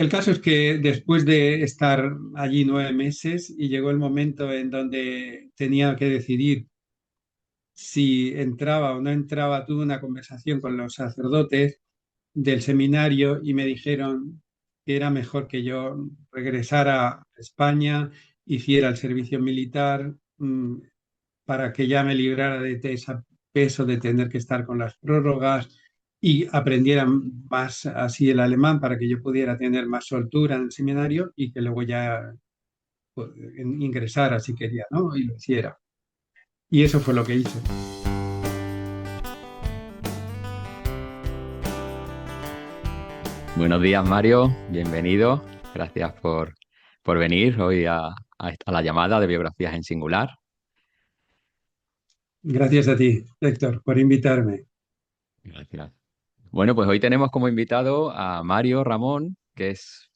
El caso es que después de estar allí 9 meses y llegó el momento en donde tenía que decidir si entraba o no entraba, tuve una conversación con los sacerdotes del seminario y me dijeron que era mejor que yo regresara a España, hiciera el servicio militar, para que ya me librara de ese peso de tener que estar con las prórrogas y aprendiera más así el alemán para que yo pudiera tener más soltura en el seminario y que luego ya pues, ingresara si quería, ¿no? Y lo hiciera. Y eso fue lo que hice. Buenos días, Mario. Bienvenido. Gracias por venir hoy a la llamada de Biografías en Singular. Gracias a ti, Héctor, por invitarme. Gracias. Bueno, pues hoy tenemos como invitado a Mario Ramón, que es,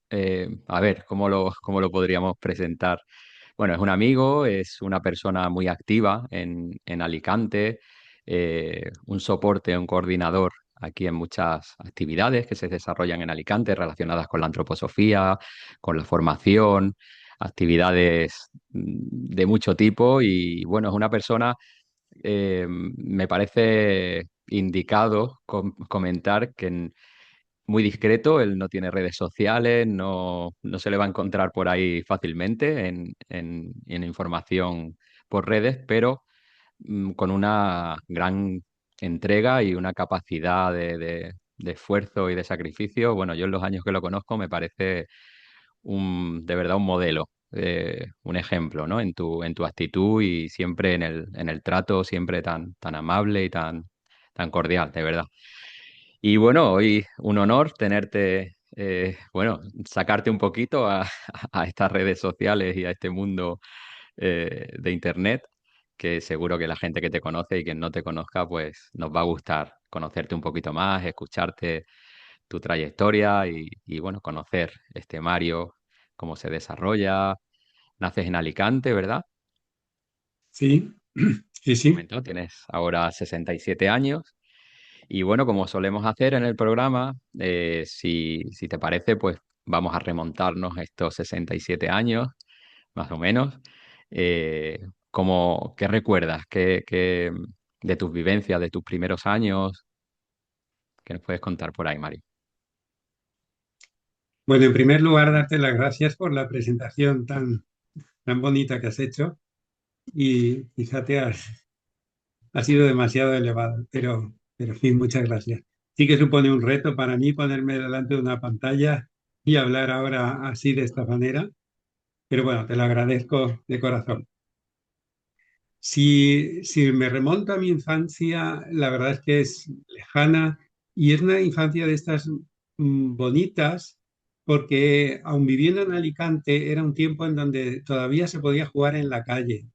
a ver, ¿cómo lo podríamos presentar? Bueno, es un amigo, es una persona muy activa en Alicante, un soporte, un coordinador aquí en muchas actividades que se desarrollan en Alicante relacionadas con la antroposofía, con la formación, actividades de mucho tipo y bueno, es una persona, me parece indicado comentar que muy discreto, él no tiene redes sociales, no se le va a encontrar por ahí fácilmente en información por redes, pero con una gran entrega y una capacidad de esfuerzo y de sacrificio. Bueno, yo en los años que lo conozco me parece de verdad un modelo, un ejemplo, ¿no? En tu actitud y siempre en el trato, siempre tan amable y tan cordial, de verdad. Y bueno, hoy un honor tenerte, bueno, sacarte un poquito a estas redes sociales y a este mundo de Internet, que seguro que la gente que te conoce y quien no te conozca, pues nos va a gustar conocerte un poquito más, escucharte tu trayectoria y bueno, conocer este Mario, cómo se desarrolla. Naces en Alicante, ¿verdad? Sí, sí, sí. Comentó, tienes ahora 67 años. Y bueno, como solemos hacer en el programa, si te parece, pues vamos a remontarnos estos 67 años, más o menos. ¿Qué recuerdas? De tus vivencias, de tus primeros años? ¿Qué nos puedes contar por ahí, Mari? Bueno, en primer lugar, darte las gracias por la presentación tan bonita que has hecho y fíjate, ha sido demasiado elevado, pero en fin, muchas gracias. Sí que supone un reto para mí ponerme delante de una pantalla y hablar ahora así de esta manera, pero bueno, te lo agradezco de corazón. Si me remonto a mi infancia, la verdad es que es lejana y es una infancia de estas bonitas, porque aun viviendo en Alicante era un tiempo en donde todavía se podía jugar en la calle.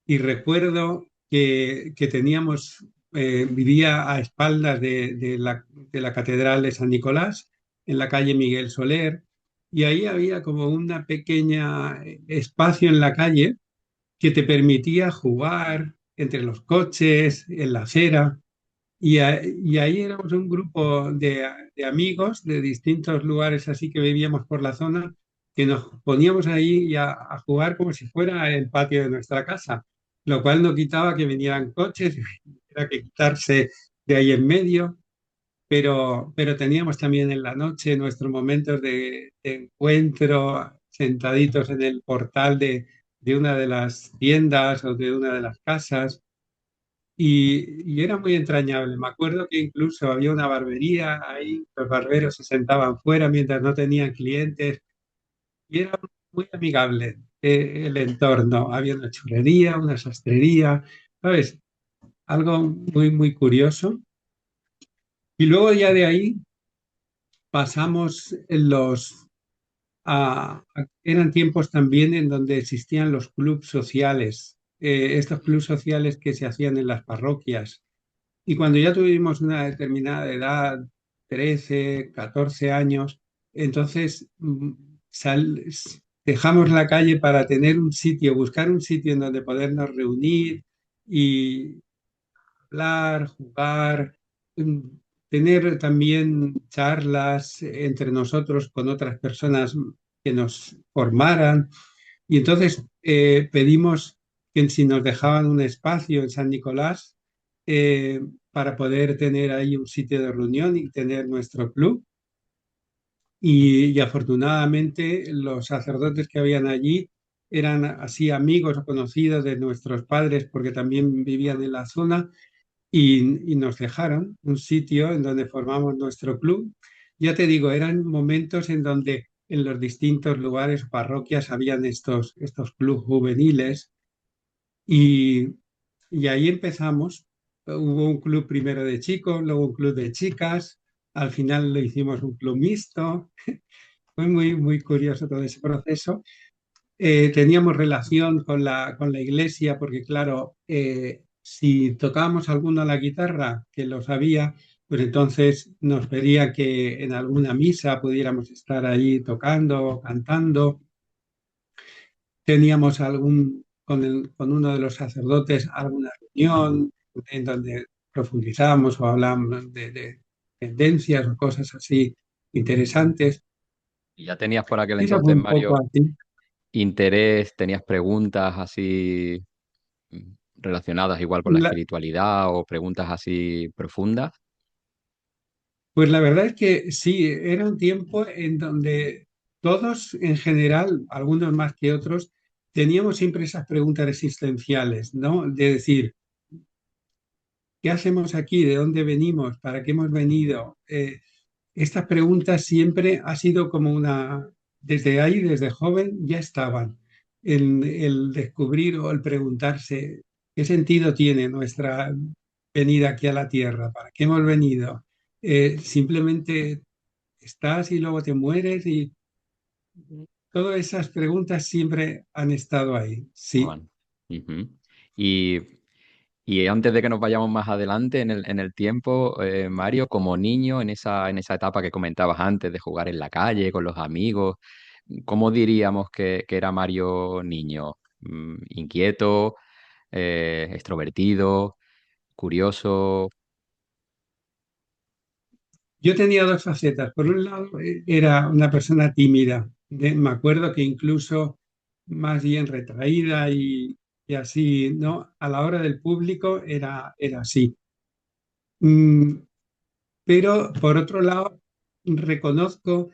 Y recuerdo que teníamos, vivía a espaldas de la Catedral de San Nicolás, en la calle Miguel Soler, y ahí había como una pequeña espacio en la calle que te permitía jugar entre los coches, en la acera, y ahí éramos un grupo de amigos de distintos lugares así que vivíamos por la zona, que nos poníamos ahí y a jugar como si fuera el patio de nuestra casa, lo cual no quitaba que vinieran coches, era que quitarse de ahí en medio, pero teníamos también en la noche nuestros momentos de encuentro, sentaditos en el portal de una de las tiendas o de una de las casas. Y era muy entrañable. Me acuerdo que incluso había una barbería ahí, los barberos se sentaban fuera mientras no tenían clientes y era muy amigable el entorno. Había una churrería, una sastrería, ¿sabes? Algo muy, muy curioso. Y luego ya de ahí pasamos eran tiempos también en donde existían los clubes sociales, estos clubes sociales que se hacían en las parroquias. Y cuando ya tuvimos una determinada edad, 13, 14 años, entonces dejamos la calle para tener un sitio, buscar un sitio en donde podernos reunir y hablar, jugar, mm, tener también charlas entre nosotros con otras personas que nos formaran. Y entonces pedimos que si nos dejaban un espacio en San Nicolás para poder tener ahí un sitio de reunión y tener nuestro club. Y afortunadamente los sacerdotes que habían allí eran así amigos o conocidos de nuestros padres porque también vivían en la zona y nos dejaron un sitio en donde formamos nuestro club. Ya te digo, eran momentos en donde en los distintos lugares o parroquias habían estos clubes juveniles y, y ahí empezamos. Hubo un club primero de chicos, luego un club de chicas, al final lo hicimos un club mixto. Fue muy curioso todo ese proceso. Teníamos relación con la iglesia porque, claro, si tocábamos alguno la guitarra, que lo sabía, pues entonces nos pedía que en alguna misa pudiéramos estar ahí tocando, cantando. Teníamos con uno de los sacerdotes alguna reunión en donde profundizábamos o hablábamos de tendencias o cosas así interesantes. ¿Y ya tenías por aquel Eso fue entonces, un poco Mario, así. interés, tenías preguntas así relacionadas igual con la espiritualidad o preguntas así profundas? Pues la verdad es que sí, era un tiempo en donde todos en general, algunos más que otros, teníamos siempre esas preguntas existenciales, ¿no? De decir, ¿qué hacemos aquí? ¿De dónde venimos? ¿Para qué hemos venido? Estas preguntas siempre ha sido como desde ahí, desde joven, ya estaban. El descubrir o el preguntarse qué sentido tiene nuestra venida aquí a la Tierra, ¿para qué hemos venido? Simplemente estás y luego te mueres y todas esas preguntas siempre han estado ahí, sí. Juan. Ujú. Y, y antes de que nos vayamos más adelante en el tiempo, Mario, como niño, en esa etapa que comentabas antes de jugar en la calle con los amigos, ¿cómo diríamos que era Mario niño? ¿Inquieto, extrovertido, curioso? Yo tenía dos facetas. Por un lado, era una persona tímida. Me acuerdo que incluso más bien retraída y así, ¿no? A la hora del público era así. Mm, pero por otro lado, reconozco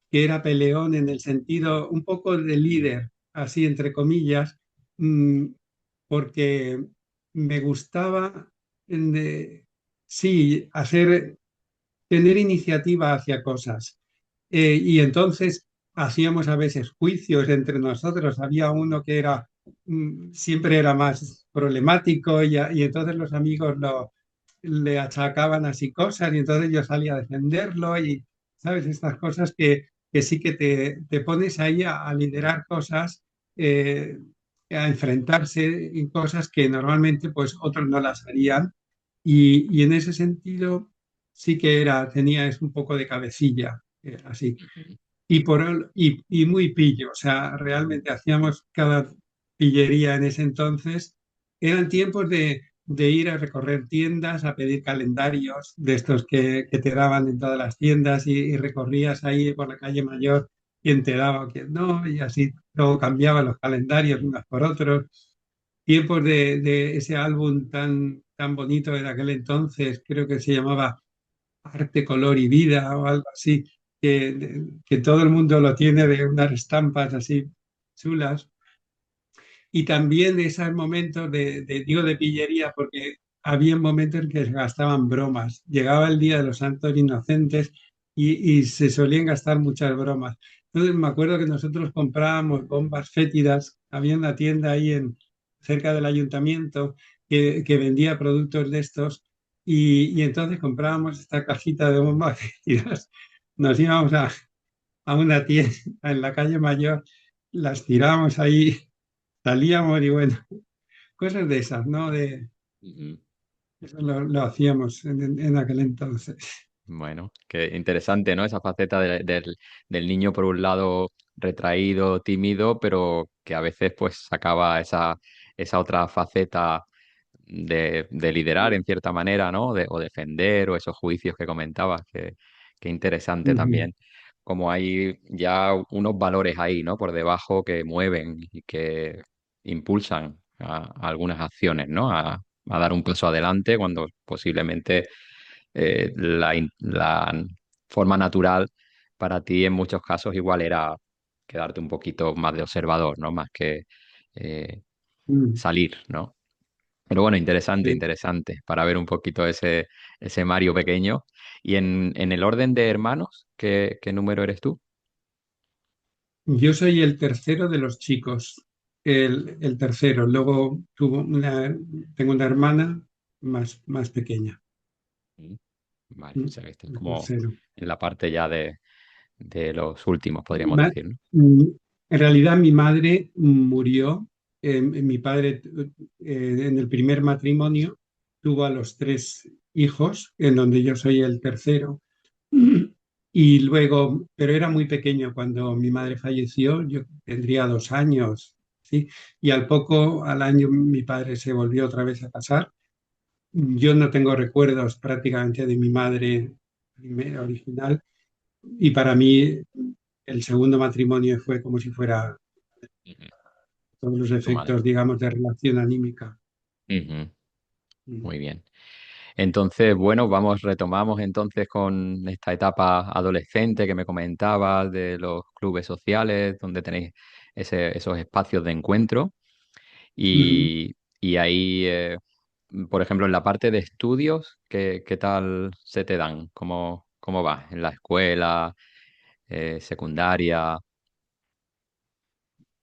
que era peleón en el sentido un poco de líder, así entre comillas, mm, porque me gustaba, sí, tener iniciativa hacia cosas. Y entonces hacíamos a veces juicios entre nosotros. Había uno que siempre era más problemático y entonces los amigos le achacaban así cosas y entonces yo salía a defenderlo y, ¿sabes? Estas cosas que sí que te pones ahí a liderar cosas, eh, a enfrentarse en cosas que normalmente pues otros no las harían. Y en ese sentido sí que tenía es un poco de cabecilla, así. Ujú. Y muy pillo, o sea, realmente hacíamos cada pillería en ese entonces. Eran tiempos de ir a recorrer tiendas, a pedir calendarios de estos que te daban en todas las tiendas y recorrías ahí por la calle Mayor, quién te daba o quién no, y así todo cambiaba los calendarios unos por otros. Tiempos de ese álbum tan bonito de aquel entonces, creo que se llamaba Arte, Color y Vida o algo así, que todo el mundo lo tiene de unas estampas así chulas. Y también de esos momentos digo, de pillería, porque había momentos en que se gastaban bromas. Llegaba el Día de los Santos Inocentes y se solían gastar muchas bromas. Entonces me acuerdo que nosotros comprábamos bombas fétidas. Había una tienda ahí cerca del ayuntamiento que vendía productos de estos y entonces comprábamos esta cajita de bombas fétidas. Nos íbamos a una tienda en la calle Mayor, las tirábamos ahí, salíamos y bueno, cosas de esas, ¿no? Ujú. Eso lo hacíamos en aquel entonces. Bueno, qué interesante, ¿no? Esa faceta del niño, por un lado, retraído, tímido, pero que a veces pues sacaba esa otra faceta de liderar en cierta manera, ¿no? O defender, o esos juicios que comentabas, que interesante Ujú, también. Como hay ya unos valores ahí, ¿no? Por debajo que mueven y que impulsan a algunas acciones, ¿no? A dar un paso adelante cuando posiblemente la forma natural para ti en muchos casos igual era quedarte un poquito más de observador, ¿no? Más que eh, mm, salir, ¿no? Pero bueno, interesante, sí. interesante, para ver un poquito ese Mario pequeño. Y en el orden de hermanos, ¿qué número eres tú? Yo soy el tercero de los chicos, el tercero. Luego tengo una hermana más pequeña. Mm. Vale, o Mm, sea, que estás el como tercero. en la parte ya de los últimos, Mi podríamos ma- decir, ¿no? mm, En realidad mi madre murió, mi padre en el primer matrimonio tuvo a los tres hijos, en donde yo soy el tercero. Y luego, pero era muy pequeño cuando mi madre falleció, yo tendría 2 años, ¿sí? Y al año, mi padre se volvió otra vez a casar. Yo no tengo recuerdos prácticamente de mi madre original, y para mí el segundo matrimonio fue como si fuera Ujú. todos los Tu madre. efectos, digamos, de relación anímica. Ujú. Mm. Muy bien. Entonces, bueno, retomamos entonces con esta etapa adolescente que me comentabas de los clubes sociales, donde tenéis esos espacios de encuentro. Ujú. Y ahí, por ejemplo, en la parte de estudios, ¿qué tal se te dan? ¿Cómo vas? ¿En la escuela, secundaria?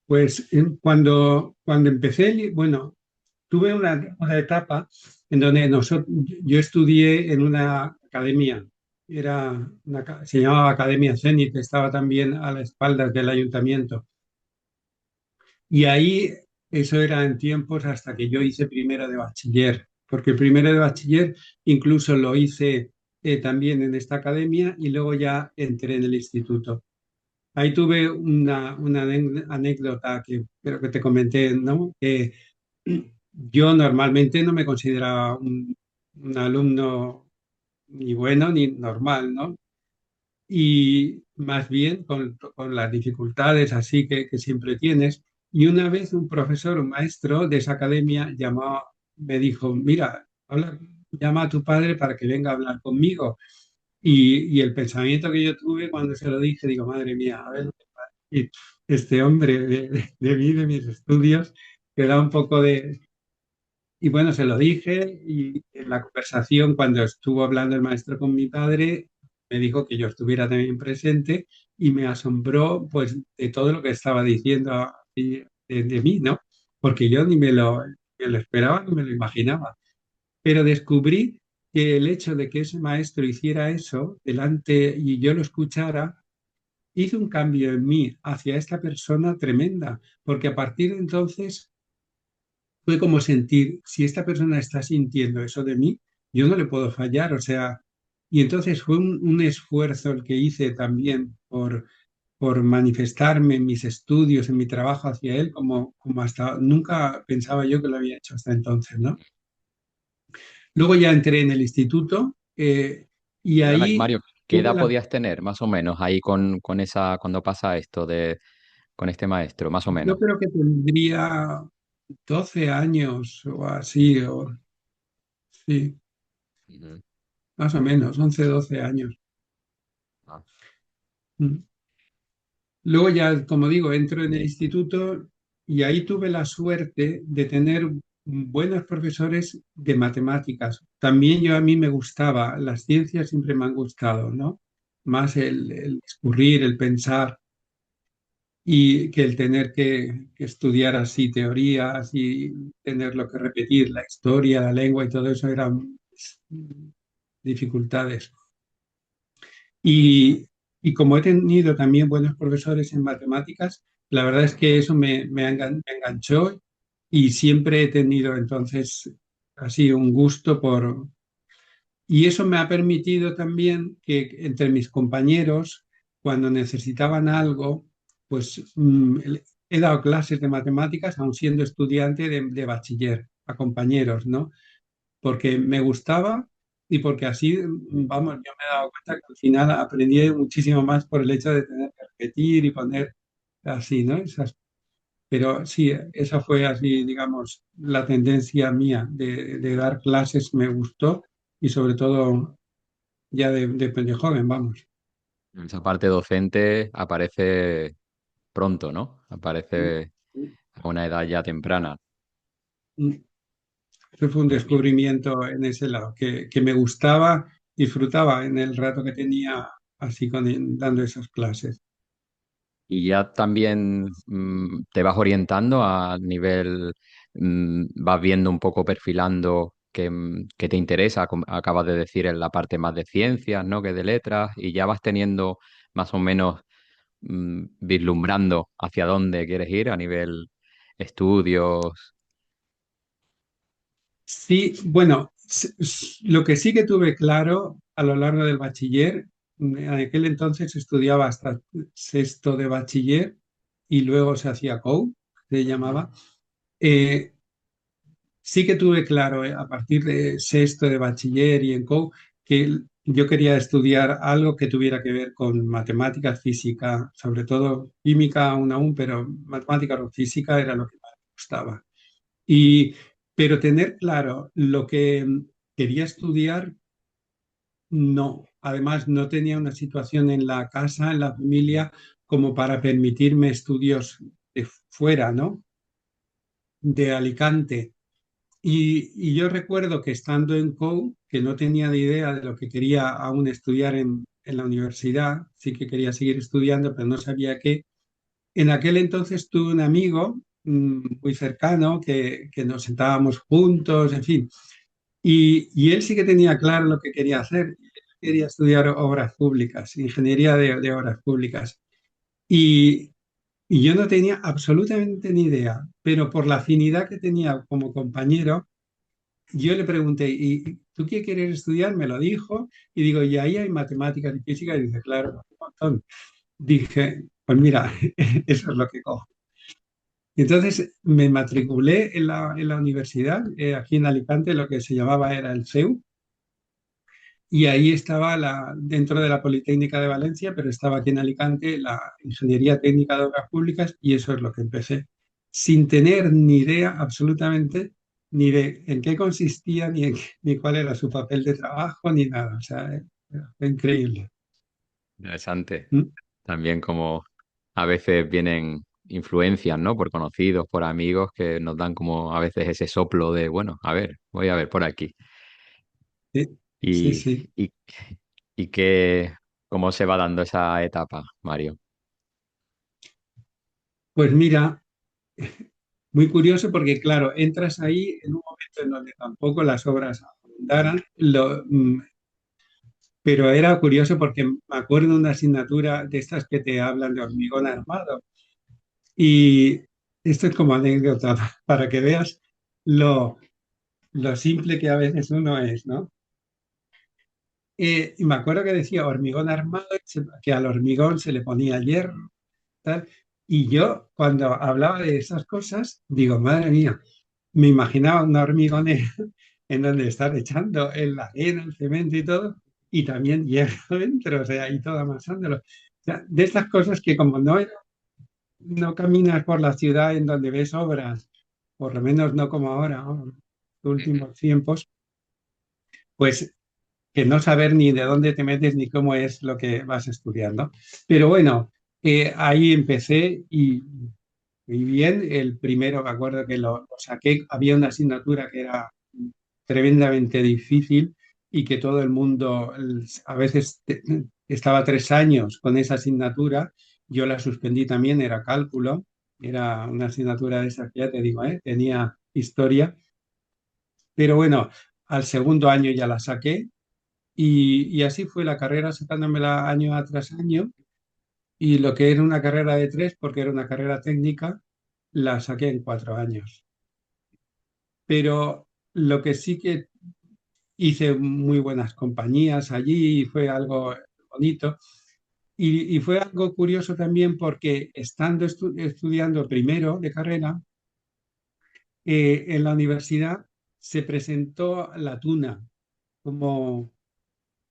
Pues cuando empecé, bueno, tuve una etapa en donde yo estudié en una academia, se llamaba Academia Zenit, estaba también a las espaldas del ayuntamiento. Y ahí, eso era en tiempos hasta que yo hice primero de bachiller, porque el primero de bachiller incluso lo hice también en esta academia y luego ya entré en el instituto. Ahí tuve una anécdota que creo que te comenté, ¿no? Yo normalmente no me consideraba un alumno ni bueno ni normal, ¿no? Y más bien con las dificultades así que siempre tienes. Y una vez un profesor, un maestro de esa academia me dijo, mira, llama a tu padre para que venga a hablar conmigo. Y el pensamiento que yo tuve cuando se lo dije, digo, madre mía, a ver, y este hombre de mí, de mis estudios, que da un poco de, y bueno, se lo dije y en la conversación, cuando estuvo hablando el maestro con mi padre, me dijo que yo estuviera también presente y me asombró pues de todo lo que estaba diciendo de mí, ¿no? Porque yo ni me lo esperaba ni me lo imaginaba. Pero descubrí que el hecho de que ese maestro hiciera eso delante y yo lo escuchara, hizo un cambio en mí hacia esta persona tremenda, porque a partir de entonces fue como sentir, si esta persona está sintiendo eso de mí, yo no le puedo fallar, o sea, y entonces fue un esfuerzo el que hice también por manifestarme en mis estudios, en mi trabajo hacia él, como hasta nunca pensaba yo que lo había hecho hasta entonces, ¿no? Luego ya entré en el instituto y Perdona, ahí Mario, ¿qué tuve edad podías tener más o menos ahí cuando pasa esto con este maestro, más o menos? yo creo que tendría 12 años o así, sí, Ujú. más o menos, 11 12 años. Ah. Mm. Luego ya, como digo, entro en el instituto y ahí tuve la suerte de tener buenos profesores de matemáticas. También a mí me gustaba, las ciencias siempre me han gustado, ¿no? Más el discurrir, el pensar y que el tener que estudiar así teorías y tenerlo que repetir, la historia, la lengua y todo eso eran dificultades. Y, y como he tenido también buenos profesores en matemáticas, la verdad es que eso me enganchó y siempre he tenido entonces así un gusto por... Y eso me ha permitido también que entre mis compañeros, cuando necesitaban algo, pues he dado clases de matemáticas aun siendo estudiante de bachiller. a compañeros, ¿no? Porque me gustaba y porque así, vamos, yo me he dado cuenta que al final aprendí muchísimo más por el hecho de tener que repetir y poner así, ¿no? Pero sí, esa fue así, digamos, la tendencia mía de dar clases, me gustó y sobre todo ya de joven, vamos. Esa parte docente aparece pronto, ¿no? Aparece a una edad ya temprana. Eso fue un Muy bien. descubrimiento en ese lado, que me gustaba, disfrutaba en el rato que tenía así dando esas clases. Y ya también te vas orientando a nivel, vas viendo un poco, perfilando qué te interesa. Acabas de decir en la parte más de ciencias, ¿no? Que de letras, y ya vas teniendo más o menos vislumbrando hacia dónde quieres ir a nivel estudios. Sí, bueno, lo que sí que tuve claro a lo largo del bachiller, en aquel entonces estudiaba hasta sexto de bachiller y luego se hacía COU, se llamaba. Eh, sí que tuve claro, a partir de sexto de bachiller y en COU, que yo quería estudiar algo que tuviera que ver con matemáticas, física, sobre todo química aún, pero matemáticas o física era lo que más me gustaba. Y, pero tener claro lo que quería estudiar, no. Además, no tenía una situación en la casa, en la familia, como para permitirme estudios de fuera, ¿no? De Alicante. Y yo recuerdo que estando en COU, que no tenía ni idea de lo que quería aún estudiar en la universidad, sí que quería seguir estudiando, pero no sabía qué. En aquel entonces tuve un amigo muy cercano que nos sentábamos juntos, en fin, y él sí que tenía claro lo que quería hacer. Quería estudiar obras públicas, ingeniería de obras públicas. Y, y yo no tenía absolutamente ni idea, pero por la afinidad que tenía como compañero, yo le pregunté, ¿y tú qué quieres estudiar? Me lo dijo, y digo, ¿y ahí hay matemáticas y física? Y dice, claro, un montón. Dije, pues mira, eso es lo que cojo. Y entonces me matriculé en la universidad, aquí en Alicante, lo que se llamaba era el CEU, y ahí estaba dentro de la Politécnica de Valencia, pero estaba aquí en Alicante la Ingeniería Técnica de Obras Públicas, y eso es lo que empecé, sin tener ni idea absolutamente ni de en qué consistía, ni cuál era su papel de trabajo, ni nada. O sea, fue increíble. Interesante. ¿Mm? También como a veces vienen influencias, ¿no? Por conocidos, por amigos que nos dan como a veces ese soplo de, bueno, a ver, voy a ver por aquí. Sí, sí, Y, sí. y, y que, ¿cómo se va dando esa etapa, Mario? Pues mira, muy curioso porque, claro, entras ahí en un momento en donde tampoco las obras abundaran, pero era curioso porque me acuerdo de una asignatura de estas que te hablan de hormigón armado. Y esto es como anécdota para que veas lo, lo simple que a veces uno es, ¿no? Y me acuerdo que decía hormigón armado, que al hormigón se le ponía hierro, tal. Y yo, cuando hablaba de esas cosas, digo, madre mía, me imaginaba una hormigonera en donde estar echando la arena, el cemento y todo, y también hierro dentro, o sea, y todo amasándolo. O sea, de estas cosas que como no caminas por la ciudad en donde ves obras, por lo menos no como ahora, ¿no? En los Ujú. últimos tiempos, pues que no saber ni de dónde te metes ni cómo es lo que vas estudiando. Pero bueno, ahí empecé y bien, el primero me acuerdo que lo saqué, había una asignatura que era tremendamente difícil y que todo el mundo a veces estaba 3 años con esa asignatura. Yo la suspendí también, era cálculo, era una asignatura de esa que ya te digo, tenía historia, pero bueno, al segundo año ya la saqué y así fue la carrera, sacándomela año tras año, y lo que era una carrera de 3, porque era una carrera técnica, la saqué en 4 años. Pero lo que sí que hice muy buenas compañías allí y fue algo bonito. Y fue algo curioso también porque estando estudiando primero de carrera en la universidad, se presentó la tuna como,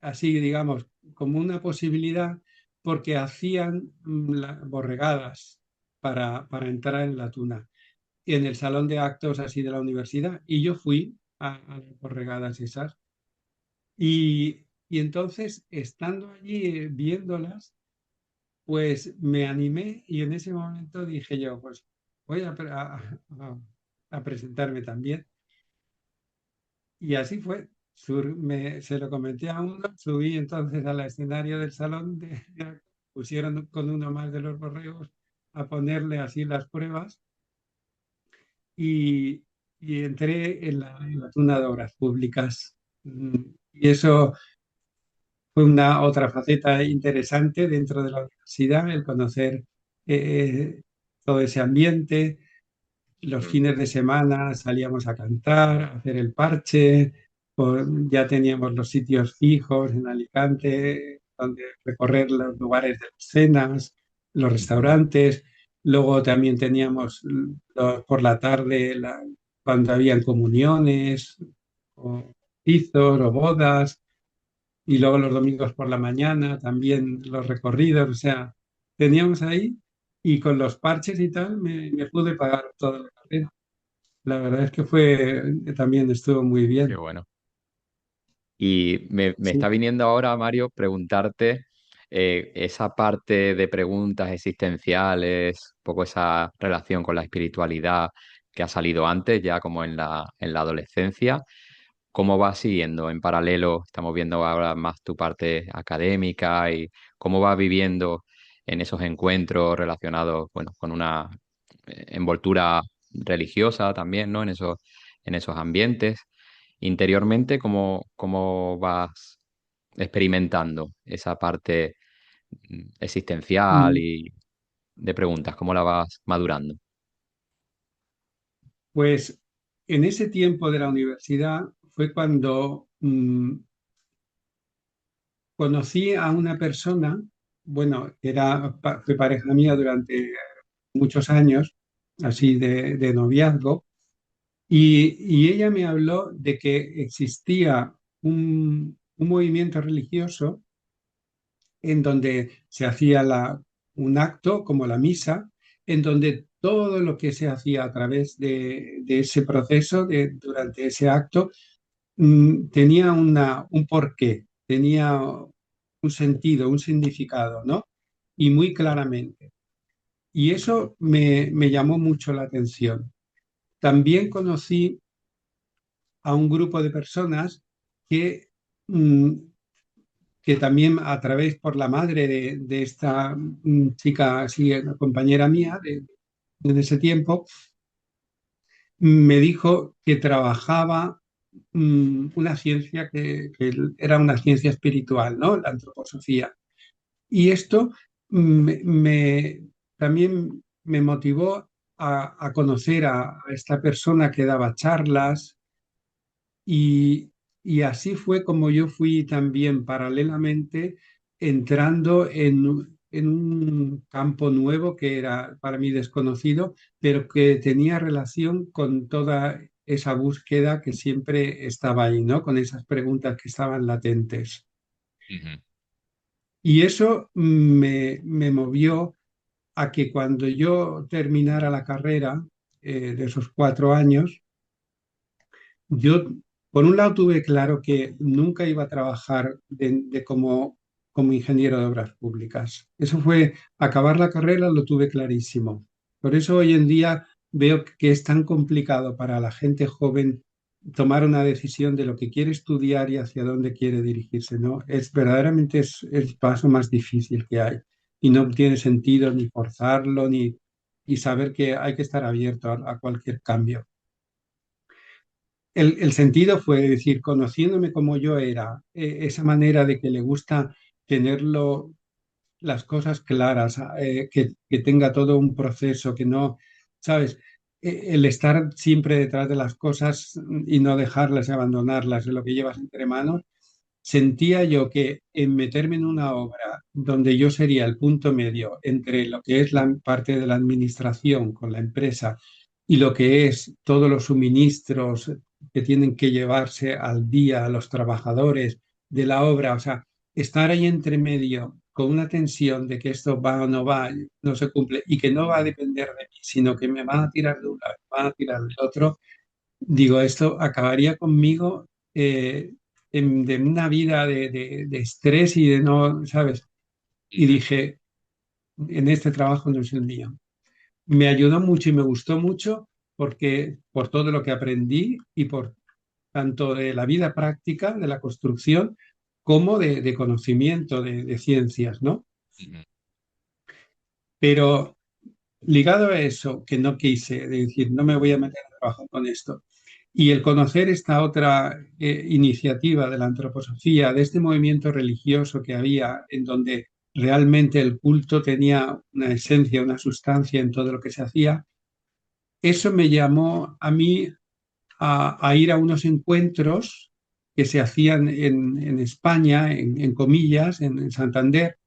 así digamos, como una posibilidad porque hacían borregadas para entrar en la tuna en el salón de actos así de la universidad y yo fui a las borregadas esas y entonces estando allí viéndolas pues me animé y en ese momento dije yo pues voy a presentarme también y así fue. Se lo comenté a uno, subí entonces al escenario del salón, pusieron con uno más de los borregos a ponerle así las pruebas y, y entré en la tuna de obras públicas. Y eso fue una otra faceta interesante dentro de la universidad, el conocer eh, todo ese ambiente. Los Mm, fines de semana salíamos a cantar, a hacer el parche, ya teníamos los sitios fijos en Alicante, donde recorrer los lugares de las cenas, los ujú, restaurantes. Luego también teníamos por la tarde, cuando habían comuniones, o bautizos o bodas, y luego los domingos por la mañana también los recorridos, o sea, teníamos ahí y con los parches y tal me pude pagar toda la carrera. La verdad es que también estuvo muy qué bien. bueno. Y me está Sí. viniendo ahora, Mario, preguntarte esa parte de preguntas existenciales, un poco esa relación con la espiritualidad que ha salido antes, ya como en la adolescencia. ¿Cómo vas siguiendo en paralelo? Estamos viendo ahora más tu parte académica y cómo vas viviendo en esos encuentros relacionados, bueno, con una envoltura religiosa también, ¿no? En esos ambientes. Interiormente, ¿cómo vas experimentando esa parte existencial Mm, y de preguntas? ¿Cómo la vas madurando? Pues en ese tiempo de la universidad fue cuando conocí a una persona, bueno, fue pareja mía durante muchos años, así de noviazgo. Y ella me habló de que existía un movimiento religioso en donde se hacía un acto como la misa, en donde todo lo que se hacía a través de ese proceso, durante ese acto, tenía un porqué, tenía un sentido, un significado, ¿no? Y muy claramente. Y eso me llamó mucho la atención. También conocí a un grupo de personas que, mm, que también a través por la madre de esta chica, así, compañera mía de ese tiempo, me dijo que trabajaba una ciencia que era una ciencia espiritual, ¿no? La antroposofía. Y esto también me motivó a conocer a esta persona que daba charlas. Y, y así fue como yo fui también paralelamente entrando en un campo nuevo que era para mí desconocido, pero que tenía relación con toda esa búsqueda que siempre estaba ahí, ¿no? Con esas preguntas que estaban latentes. Ujú. Y eso me movió a que cuando yo terminara la carrera de esos 4 años, yo, por un lado, tuve claro que nunca iba a trabajar como ingeniero de obras públicas. Eso fue, acabar la carrera lo tuve clarísimo. Por eso hoy en día veo que es tan complicado para la gente joven tomar una decisión de lo que quiere estudiar y hacia dónde quiere dirigirse, ¿no? Verdaderamente es el paso más difícil que hay y no tiene sentido ni forzarlo y saber que hay que estar abierto a cualquier cambio. El sentido fue decir, conociéndome como yo era, esa manera de que le gusta tenerlo, las cosas claras, que tenga todo un proceso, que no, ¿sabes? El estar siempre detrás de las cosas y no dejarlas y abandonarlas, de lo que llevas entre manos, sentía yo que en meterme en una obra donde yo sería el punto medio entre lo que es la parte de la administración con la empresa y lo que es todos los suministros, que tienen que llevarse al día a los trabajadores de la obra, o sea, estar ahí entre medio con una tensión de que esto va o no va, no se cumple y que no va a depender de mí, sino que me van a tirar de un lado, me van a tirar del otro, digo, esto acabaría conmigo de una vida de estrés y de no, ¿sabes? Y Ujú. dije, en este trabajo no es el mío. Me ayudó mucho y me gustó mucho porque por todo lo que aprendí y por tanto de la vida práctica, de la construcción, como de conocimiento de ciencias, ¿no? Ujú. Pero ligado a eso, que no quise, de decir, no me voy a meter a trabajar con esto, y el conocer esta otra iniciativa de la antroposofía, de este movimiento religioso que había, en donde realmente el culto tenía una esencia, una sustancia en todo lo que se hacía, eso me llamó a mí a ir a unos encuentros que se hacían en España, en comillas, en Santander,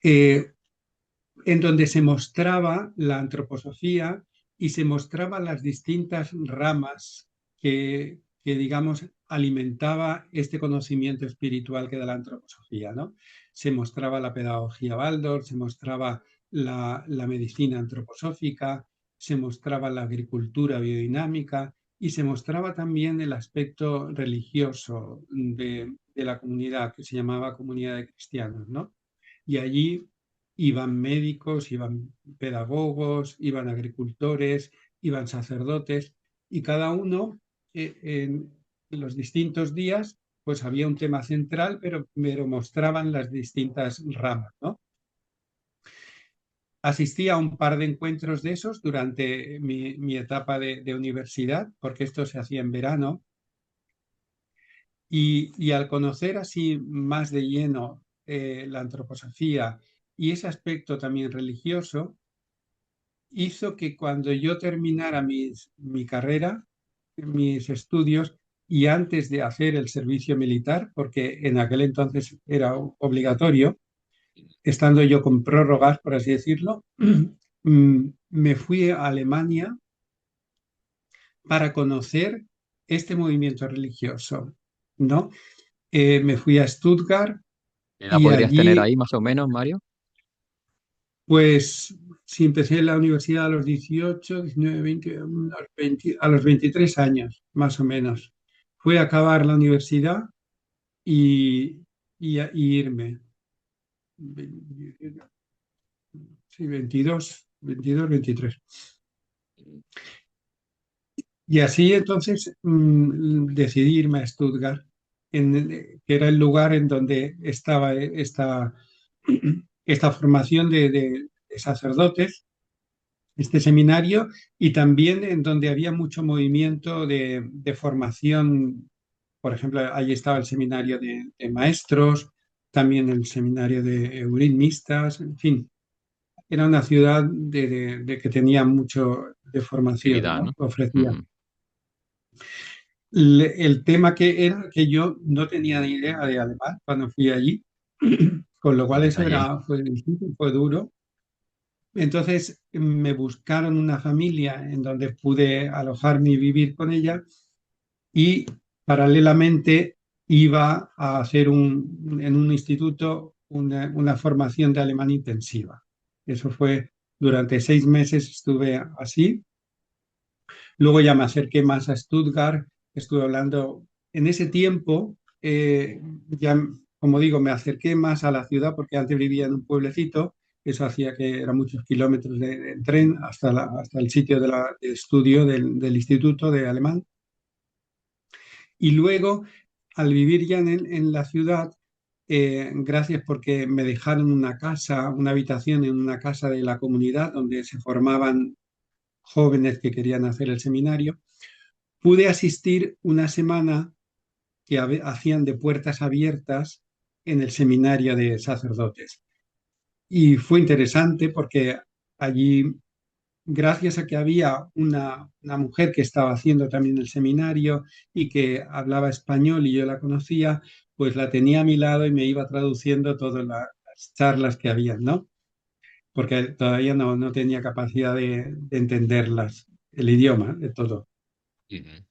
eh, en donde se mostraba la antroposofía y se mostraban las distintas ramas digamos, alimentaba este conocimiento espiritual que da la antroposofía, ¿no? Se mostraba la pedagogía Waldorf, se mostraba la medicina antroposófica, se mostraba la agricultura biodinámica y se mostraba también el aspecto religioso de la comunidad, que se llamaba comunidad de cristianos, ¿no? Y allí iban médicos, iban pedagogos, iban agricultores, iban sacerdotes, y cada uno en los distintos días, pues había un tema central, pero mostraban las distintas ramas, ¿no? Asistí a un par de encuentros de esos durante mi etapa de universidad, porque esto se hacía en verano, y al conocer así más de lleno la antroposofía y ese aspecto también religioso, hizo que cuando yo terminara mi carrera, mis estudios, y antes de hacer el servicio militar, porque en aquel entonces era obligatorio, estando yo con prórrogas, por así decirlo, me fui a Alemania para conocer este movimiento religioso, ¿no? Me fui a Stuttgart ¿Qué edad y podrías tener allí, ahí más o menos, Mario? pues, si empecé la universidad a los 18, 19, 20, a los 23 años, más o menos. Fue a acabar la universidad y, y irme. Sí, 22, 23. Y así entonces decidí irme a Stuttgart, que era el lugar en donde estaba esta formación de sacerdotes, este seminario, y también en donde había mucho movimiento de formación. Por ejemplo, allí estaba el seminario de maestros, también el seminario de euridmistas, en fin, era una ciudad de que tenía mucho de formación, Actividad, ¿no? ¿no? Ofrecía. Ujú. El tema que era que yo no tenía ni idea de alemán cuando fui allí, con lo cual Qué eso detalle. fue difícil, fue duro. Entonces me buscaron una familia en donde pude alojarme y vivir con ella y paralelamente iba a hacer en un instituto una formación de alemán intensiva. Eso fue durante 6 meses estuve así. Luego ya me acerqué más a Stuttgart, estuve hablando en ese tiempo, ya como digo, me acerqué más a la ciudad porque antes vivía en un pueblecito, eso hacía que eran muchos kilómetros de tren hasta, hasta el sitio de estudio del instituto de alemán. Y luego, al vivir ya en la ciudad, gracias porque me dejaron una casa, una habitación en una casa de la comunidad donde se formaban jóvenes que querían hacer el seminario, pude asistir una semana que hacían de puertas abiertas en el seminario de sacerdotes. Y fue interesante porque allí, gracias a que había una mujer que estaba haciendo también el seminario y que hablaba español y yo la conocía, pues la tenía a mi lado y me iba traduciendo todas las charlas que había, ¿no? Porque todavía no tenía capacidad de entenderlas, el idioma de todo. Ujú.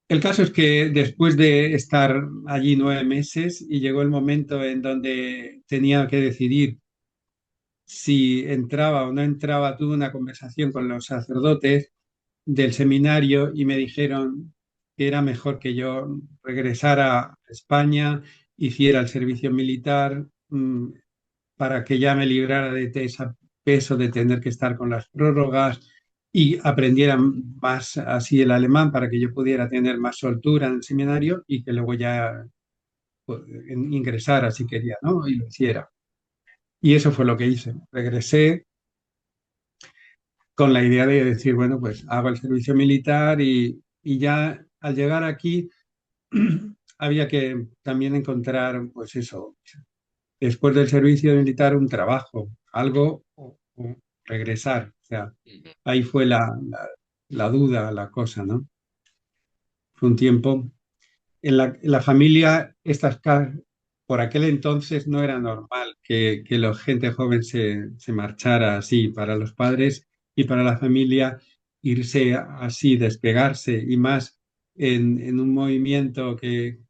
El caso es que después de estar allí 9 meses y llegó el momento en donde tenía que decidir si entraba o no entraba, tuve una conversación con los sacerdotes del seminario y me dijeron que era mejor que yo regresara a España, hiciera el servicio militar, para que ya me librara de ese peso de tener que estar con las prórrogas y aprendiera más así el alemán para que yo pudiera tener más soltura en el seminario y que luego ya pues, ingresara si quería, ¿no? Y lo hiciera. Y eso fue lo que hice. Regresé con la idea de decir, bueno, pues hago el servicio militar y ya al llegar aquí había que también encontrar, pues eso, después del servicio militar un trabajo, algo o regresar. O sea, Ujú. ahí fue la duda, la cosa, ¿no? Fue un tiempo. En la familia, por aquel entonces no era normal que la gente joven se marchara así. Para los padres y para la familia, irse así, despegarse, y más en un movimiento de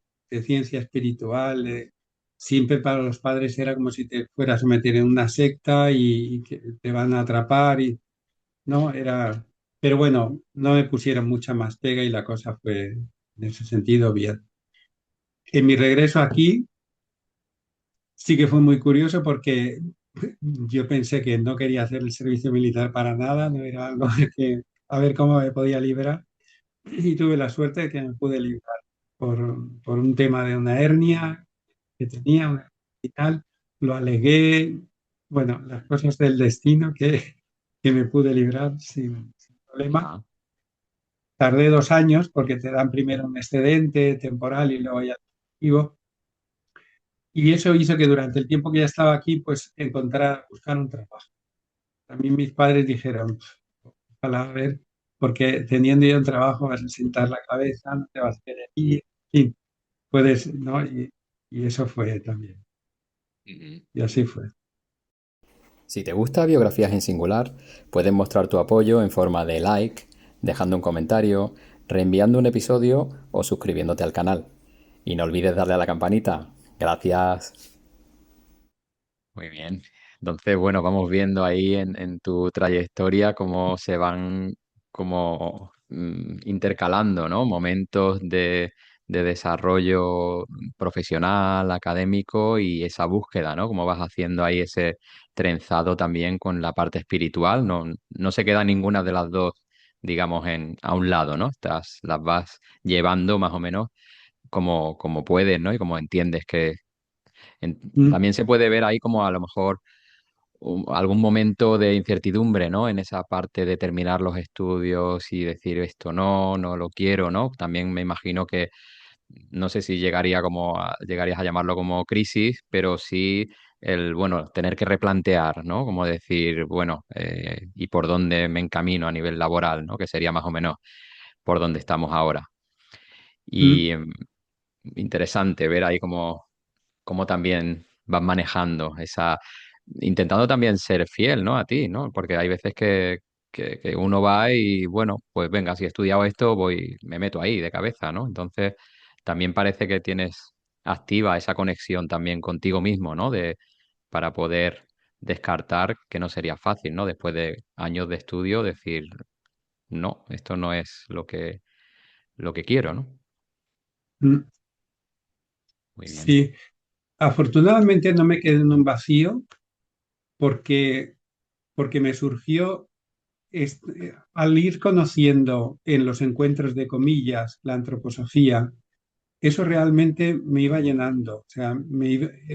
ciencia espiritual, siempre para los padres era como si te fueras a meter en una secta y que te van a atrapar, y no, pero bueno, no me pusieron mucha más pega y la cosa fue en ese sentido bien. En mi regreso aquí sí que fue muy curioso porque yo pensé que no quería hacer el servicio militar para nada, no era algo que a ver cómo me podía librar, y tuve la suerte de que me pude librar por un tema de una hernia que tenía, y tal, lo alegué, bueno, las cosas del destino que me pude librar sin problema. Ah, Tardé 2 años porque te dan primero un excedente temporal y luego ya definitivo. Y eso hizo que durante el tiempo que ya estaba aquí, pues buscar un trabajo. También mis padres dijeron, ojalá, a ver, porque teniendo ya un trabajo vas a sentar la cabeza, no te vas a querer ir, en fin, puedes, ¿no? Y eso fue también. ujú. Y así fue. Si te gusta Biografías en Singular, puedes mostrar tu apoyo en forma de like, dejando un comentario, reenviando un episodio o suscribiéndote al canal. Y no olvides darle a la campanita. Gracias. Muy bien. Entonces, bueno, vamos viendo ahí en tu trayectoria cómo se van como intercalando, ¿no? Momentos de desarrollo profesional, académico y esa búsqueda, ¿no? Cómo vas haciendo ahí ese trenzado también con la parte espiritual. No, no se queda ninguna de las dos, digamos, a un lado, ¿no? Las vas llevando más o menos como puedes, ¿no? Y como entiendes Mm, también se puede ver ahí como a lo mejor algún momento de incertidumbre, ¿no? En esa parte de terminar los estudios y decir esto no, no lo quiero, ¿no? También me imagino que no sé si llegarías a llamarlo como crisis, pero sí bueno, tener que replantear, ¿no? Como decir, bueno, ¿y por dónde me encamino a nivel laboral, ¿no? Que sería más o menos por donde estamos ahora. mm, Y interesante ver ahí cómo también vas manejando intentando también ser fiel, ¿no? A ti, ¿no? Porque hay veces que uno va y, bueno, pues venga, si he estudiado esto, me meto ahí de cabeza, ¿no? Entonces, también parece que tienes activa esa conexión también contigo mismo, ¿no? Para poder descartar que no sería fácil, ¿no? Después de años de estudio, decir, no, esto no es lo que quiero, ¿no? mm. Muy bien. Sí, afortunadamente no me quedé en un vacío porque, porque me surgió al ir conociendo en los encuentros de comillas la antroposofía. Eso realmente me iba llenando. O sea,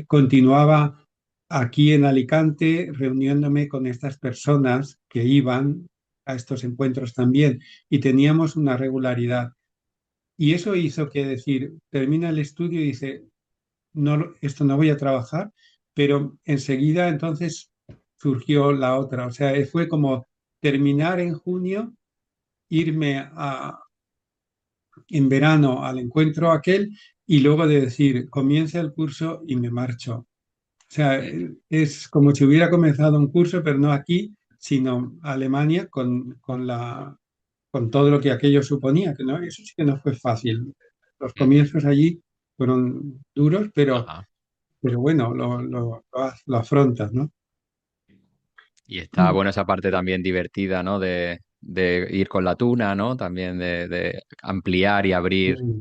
continuaba aquí en Alicante reuniéndome con estas personas que iban a estos encuentros también, y teníamos una regularidad. Y eso hizo que decir, termina el estudio y dice, no, esto no voy a trabajar, pero enseguida entonces surgió la otra. O sea, fue como terminar en junio, irme en verano al encuentro aquel, y luego de decir, comienza el curso y me marcho. O sea, es como si hubiera comenzado un curso, pero no aquí, sino Alemania, con con todo lo que aquello suponía, que no, eso sí que no fue fácil. Los Ujú. comienzos allí fueron duros, Ajá. pero bueno, lo afrontas, ¿no? Y está bueno esa parte también divertida, ¿no? De ir con la tuna, ¿no? También de ampliar y abrir Mm,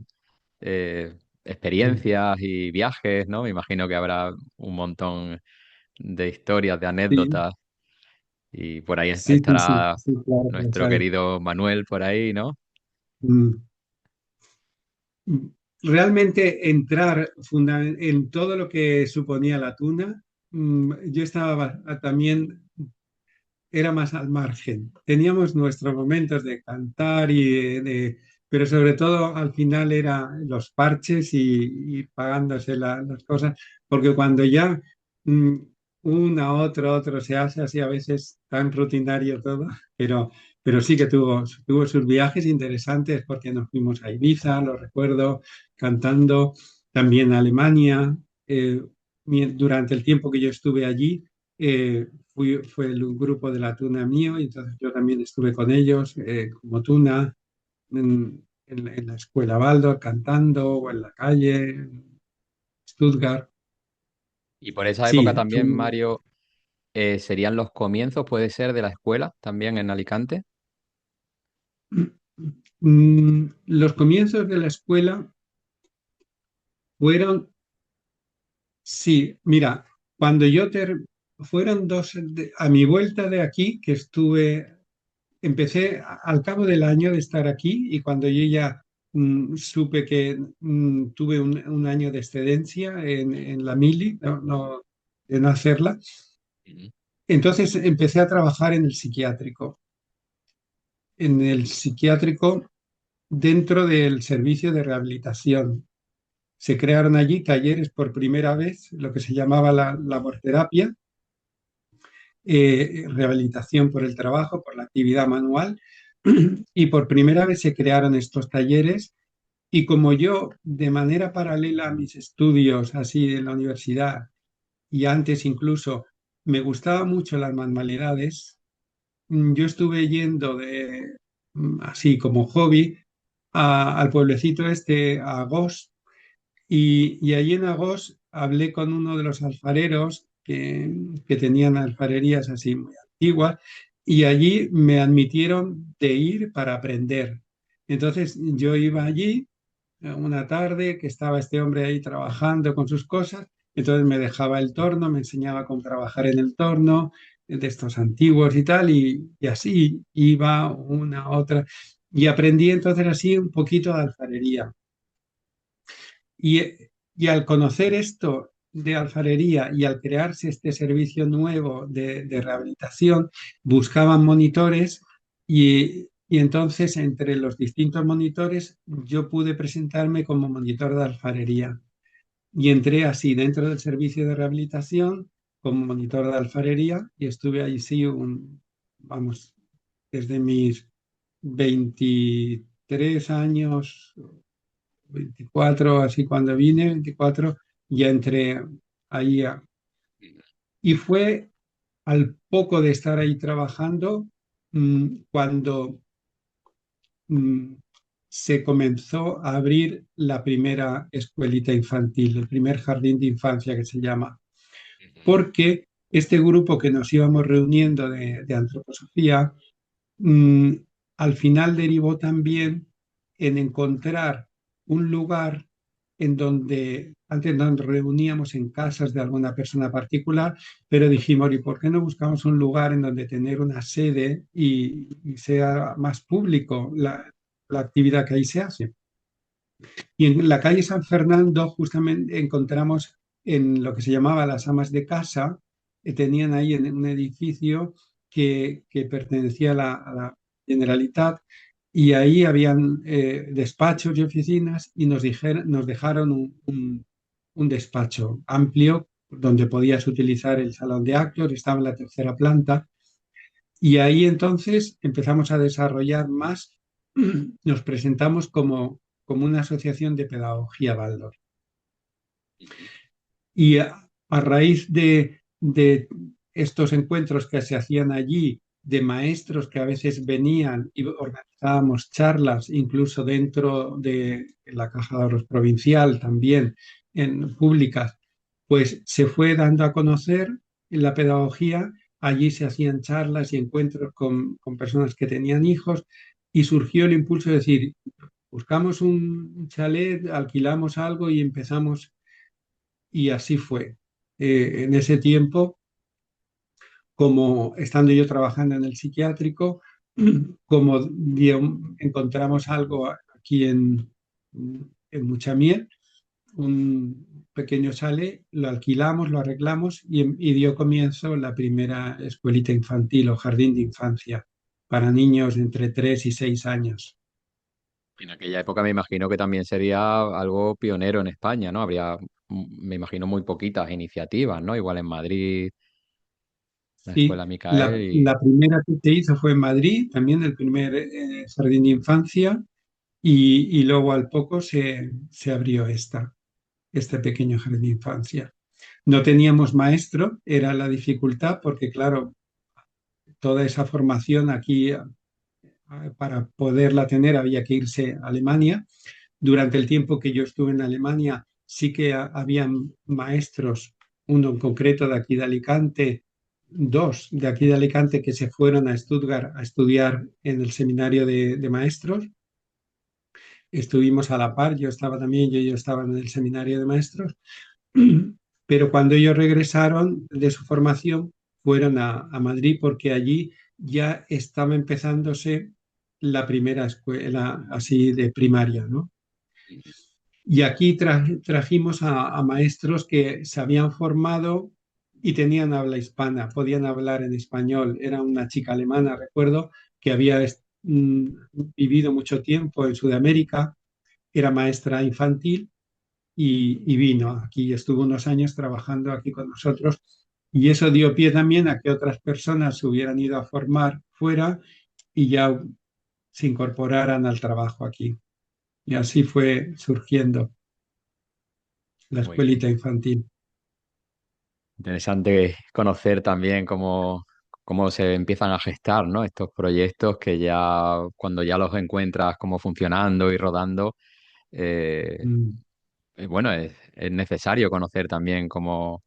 eh, sí, experiencias y viajes, ¿no? Me imagino que habrá un montón de historias, de sí, anécdotas. Y por ahí sí, sí, sí, estará sí, claro que los nuestro hay. querido Manuel por ahí, ¿no? Mm. Realmente entrar en todo lo que suponía la tuna, yo estaba también era más al margen. Teníamos nuestros momentos de cantar pero sobre todo al final era los parches y pagándose las cosas, porque cuando ya mm, una, otro se hace así a veces tan rutinario todo, pero, pero sí que tuvo sus viajes interesantes porque nos fuimos a Ibiza, lo recuerdo, cantando, también a Alemania. eh, Durante el tiempo que yo estuve allí, fue el grupo de la tuna mío y entonces yo también estuve con ellos como tuna en la escuela Waldorf cantando o en la calle, en Stuttgart. Y por esa época Sí, también, Mario, serían los comienzos, puede ser, de la escuela, también en Alicante. los comienzos de la escuela fueron, sí, mira, cuando fueron dos, a mi vuelta de aquí, que empecé al cabo del año de estar aquí y cuando yo ya supe que tuve un año de excedencia en la mili, de no hacerla, Ujú. entonces empecé a trabajar en el psiquiátrico dentro del servicio de rehabilitación. Se crearon allí talleres por primera vez, lo que se llamaba la laborterapia, rehabilitación por el trabajo, por la actividad manual, y por primera vez se crearon estos talleres. Y como yo, de manera paralela a mis estudios, así en la universidad y antes incluso, me gustaban mucho las manualidades, yo estuve yendo así como hobby al pueblecito este, a Agos, y allí en Agos hablé con uno de los alfareros que tenían alfarerías así muy antiguas, y allí me admitieron de ir para aprender. Entonces yo iba allí una tarde que estaba este hombre ahí trabajando con sus cosas, entonces me dejaba el torno, me enseñaba cómo trabajar en el torno, de estos antiguos y tal, y así iba una, otra, y aprendí entonces así un poquito de alfarería. Y, y al conocer esto de alfarería y al crearse este servicio nuevo de rehabilitación, buscaban monitores y entonces entre los distintos monitores yo pude presentarme como monitor de alfarería. Y entré así dentro del servicio de rehabilitación como monitor de alfarería y estuve ahí sí vamos, desde mis 23 años 24 así cuando vine, 24 ya entré ahí. Y fue al poco de estar ahí trabajando cuando mm, se comenzó a abrir la primera escuelita infantil, el primer jardín de infancia que se llama, Ujú. porque este grupo que nos íbamos reuniendo de antroposofía, mm, al final derivó también en encontrar un lugar en donde antes nos reuníamos en casas de alguna persona particular, pero dijimos, ¿y por qué no buscamos un lugar en donde tener una sede y sea más público la actividad que ahí se hace? Y en la calle San Fernando justamente encontramos en lo que se llamaba las amas de casa, que tenían ahí en un edificio que pertenecía a la Generalitat y ahí habían despachos y oficinas y nos dejaron un despacho amplio donde podías utilizar el salón de actos, estaba en la tercera planta y ahí entonces empezamos a desarrollar más, nos presentamos como una asociación de pedagogía Waldorf. Y a raíz de estos encuentros que se hacían allí, de maestros que a veces venían y organizábamos charlas, incluso dentro de la Caja de Ahorros Provincial también, en públicas, pues se fue dando a conocer la pedagogía. Allí se hacían charlas y encuentros con personas que tenían hijos y surgió el impulso de decir, buscamos un chalet, alquilamos algo y empezamos, y así fue. En ese tiempo, como estando yo trabajando en el psiquiátrico, como encontramos algo aquí en Muchamiel, un pequeño chalet, lo alquilamos, lo arreglamos y dio comienzo la primera escuelita infantil o jardín de infancia para niños de entre 3 y 6 años. En aquella época me imagino que también sería algo pionero en España, ¿no? Habría, me imagino, muy poquitas iniciativas, ¿no? Igual en Madrid, la Sí, Escuela Micael y... la primera que se hizo fue en Madrid, también el primer jardín de infancia, y luego al poco se abrió este pequeño jardín de infancia. No teníamos maestro, era la dificultad, porque claro, toda esa formación aquí, para poderla tener había que irse a Alemania. Durante el tiempo que yo estuve en Alemania, sí que habían maestros, uno en concreto de aquí de Alicante, dos de aquí de Alicante que se fueron a Stuttgart a estudiar en el seminario de maestros. Estuvimos a la par, yo estaba también, yo estaba en el seminario de maestros, pero cuando ellos regresaron de su formación, fueron a Madrid porque allí ya estaba empezándose la primera escuela así de primaria, ¿no? Y aquí trajimos a maestros que se habían formado y tenían habla hispana, podían hablar en español. Era una chica alemana, recuerdo, que había vivido mucho tiempo en Sudamérica, era maestra infantil y vino aquí, estuvo unos años trabajando aquí con nosotros. Y eso dio pie también a que otras personas se hubieran ido a formar fuera y ya se incorporaran al trabajo aquí. Y así fue surgiendo la Muy bien. escuelita infantil. Interesante conocer también cómo se empiezan a gestar, ¿no? Estos proyectos que ya, cuando ya los encuentras como funcionando y rodando, eh, Mm, bueno, es necesario conocer también cómo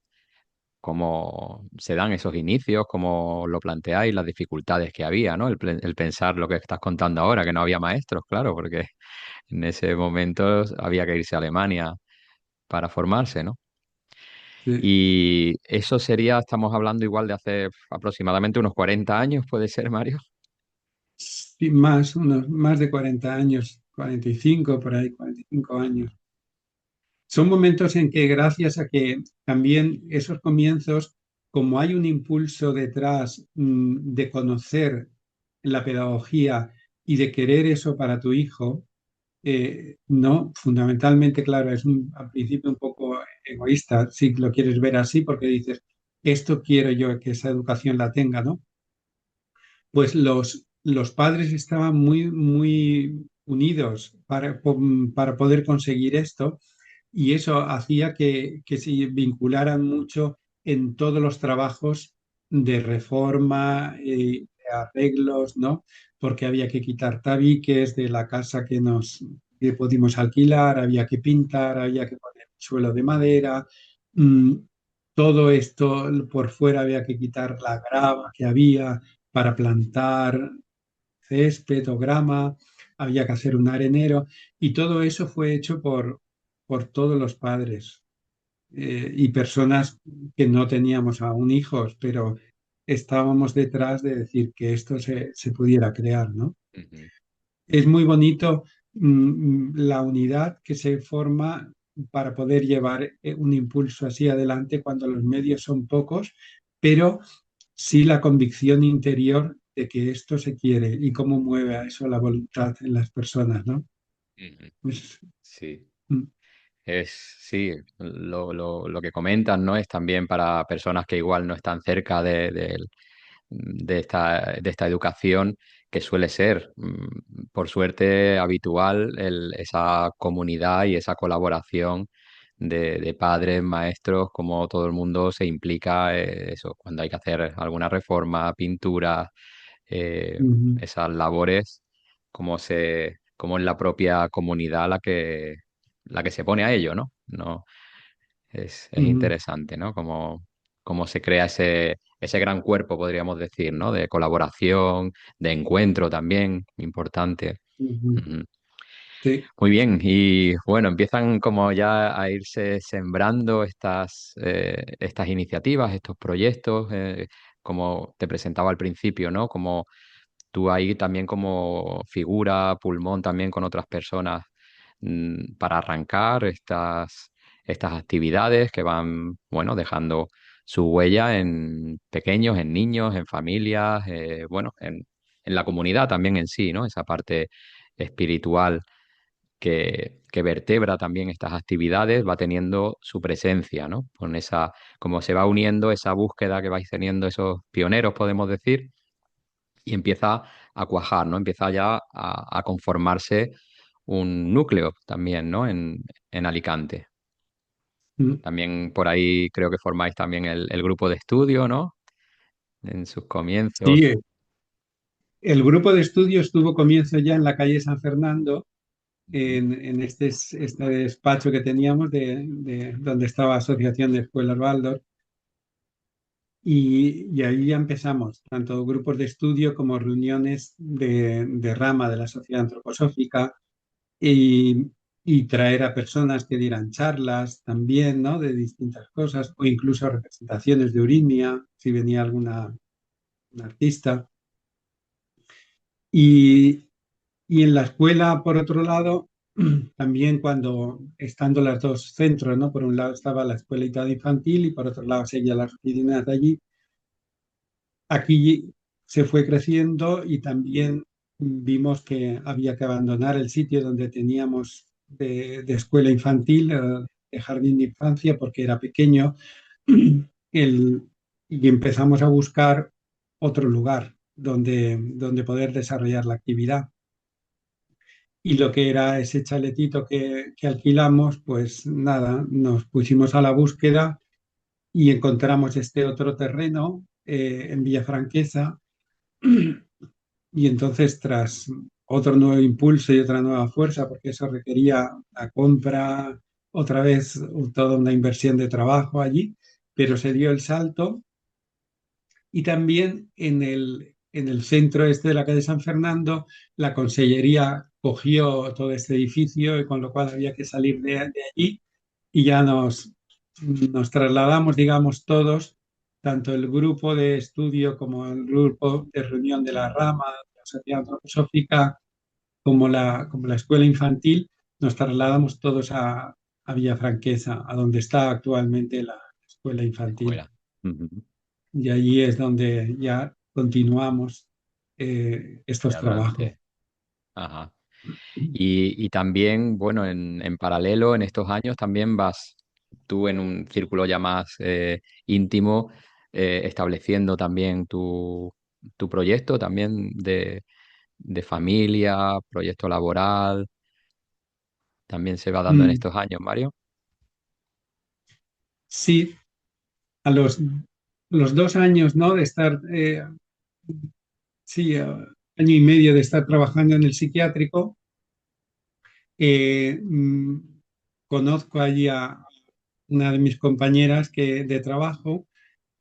se dan esos inicios, cómo lo planteáis, las dificultades que había, ¿no? El pensar lo que estás contando ahora, que no había maestros, claro, porque en ese momento había que irse a Alemania para formarse, ¿no? sí. Y eso sería, estamos hablando igual de hace aproximadamente unos 40 años, ¿puede ser, Mario? Sí, más, unos más de 40 años, 45 por ahí, 45 Ujú. años. Son momentos en que gracias a que también esos comienzos, como hay un impulso detrás, de conocer la pedagogía y de querer eso para tu hijo, no, fundamentalmente, claro, al principio un poco egoísta, si lo quieres ver así, porque dices, esto quiero yo que esa educación la tenga, ¿no? Pues los padres estaban muy, muy unidos para poder conseguir esto, y eso hacía que se vincularan mucho en todos los trabajos de reforma, de arreglos, ¿no? Porque había que quitar tabiques de la casa que pudimos alquilar, había que pintar, había que poner suelo de madera. mm, Todo esto por fuera había que quitar la grava que había para plantar césped o grama, había que hacer un arenero, y todo eso fue hecho por todos los padres, y personas que no teníamos aún hijos, pero estábamos detrás de decir que esto se pudiera crear, ¿no? Ujú. Es muy bonito, la unidad que se forma para poder llevar un impulso así adelante cuando los medios son pocos, pero sí la convicción interior de que esto se quiere y cómo mueve a eso la voluntad en las personas, ¿no? Ujú. Pues, Sí. mm, Sí, lo que comentan, ¿no? Es también para personas que igual no están cerca de esta educación, que suele ser, por suerte, habitual esa comunidad y esa colaboración de padres, maestros, como todo el mundo se implica, eso, cuando hay que hacer alguna reforma, pintura. ujú, esas labores, como en la propia comunidad la que se pone a ello, ¿no? No, es ujú, interesante, ¿no? Cómo se crea ese gran cuerpo, podríamos decir, ¿no? De colaboración, de encuentro también, importante. ujú. Ujú. Sí, Muy bien, y bueno, empiezan como ya a irse sembrando estas iniciativas, estos proyectos, como te presentaba al principio, ¿no? Como tú ahí también como figura, pulmón también con otras personas para arrancar estas actividades que van, bueno, dejando su huella en pequeños, en niños, en familias, bueno, en la comunidad también en sí, ¿no? Esa parte espiritual que vertebra también estas actividades va teniendo su presencia, ¿no? Con como se va uniendo esa búsqueda que vais teniendo esos pioneros, podemos decir, y empieza a cuajar, ¿no? Empieza ya a conformarse un núcleo también, ¿no? En Alicante. mm, También por ahí creo que formáis también el grupo de estudio, ¿no? En sus sí, comienzos. el grupo de estudios tuvo comienzo ya en la calle San Fernando, Ujú. en este despacho que teníamos donde estaba Asociación de Escuelas Waldorf, y ahí ya empezamos, tanto grupos de estudio como reuniones de rama de la Sociedad Antroposófica y, y traer a personas que dieran charlas también, ¿no? De distintas cosas, o incluso representaciones de Urimia, si venía alguna un artista. Y, y en la escuela, por otro lado, también cuando estando los dos centros, ¿no? Por un lado estaba la escuelita de infantil y por otro lado seguía las oficinas de allí. Aquí se fue creciendo y también vimos que había que abandonar el sitio donde teníamos de escuela infantil, de jardín de infancia, porque era pequeño, el- y empezamos a buscar otro lugar donde poder desarrollar la actividad. Y lo que era ese chaletito que alquilamos, pues nada, nos pusimos a la búsqueda y encontramos este otro terreno en Villafranquesa. Y entonces, tras otro nuevo impulso y otra nueva fuerza, porque eso requería la compra, otra vez toda una inversión de trabajo allí, pero se dio el salto. Y también en el centro este de la calle San Fernando, la consellería cogió todo este edificio, y con lo cual había que salir de allí y ya nos trasladamos, digamos, todos, tanto el grupo de estudio como el grupo de reunión de la rama, de la Sociedad Antroposófica, como la escuela infantil, nos trasladamos todos a Villafranquesa, a donde está actualmente la escuela La infantil. escuela. Ujú. Y allí es donde ya continuamos estos Hacia trabajos. adelante. Ajá. Y también, bueno, en paralelo, en estos años, también vas tú en un círculo ya más íntimo, estableciendo también tu proyecto también de familia, proyecto laboral, también se va dando en Mm, estos años, Mario. sí, a los 2 años, ¿no? De estar, sí, año y medio de estar trabajando en el psiquiátrico, eh, mm, conozco allí a una de mis compañeras de trabajo,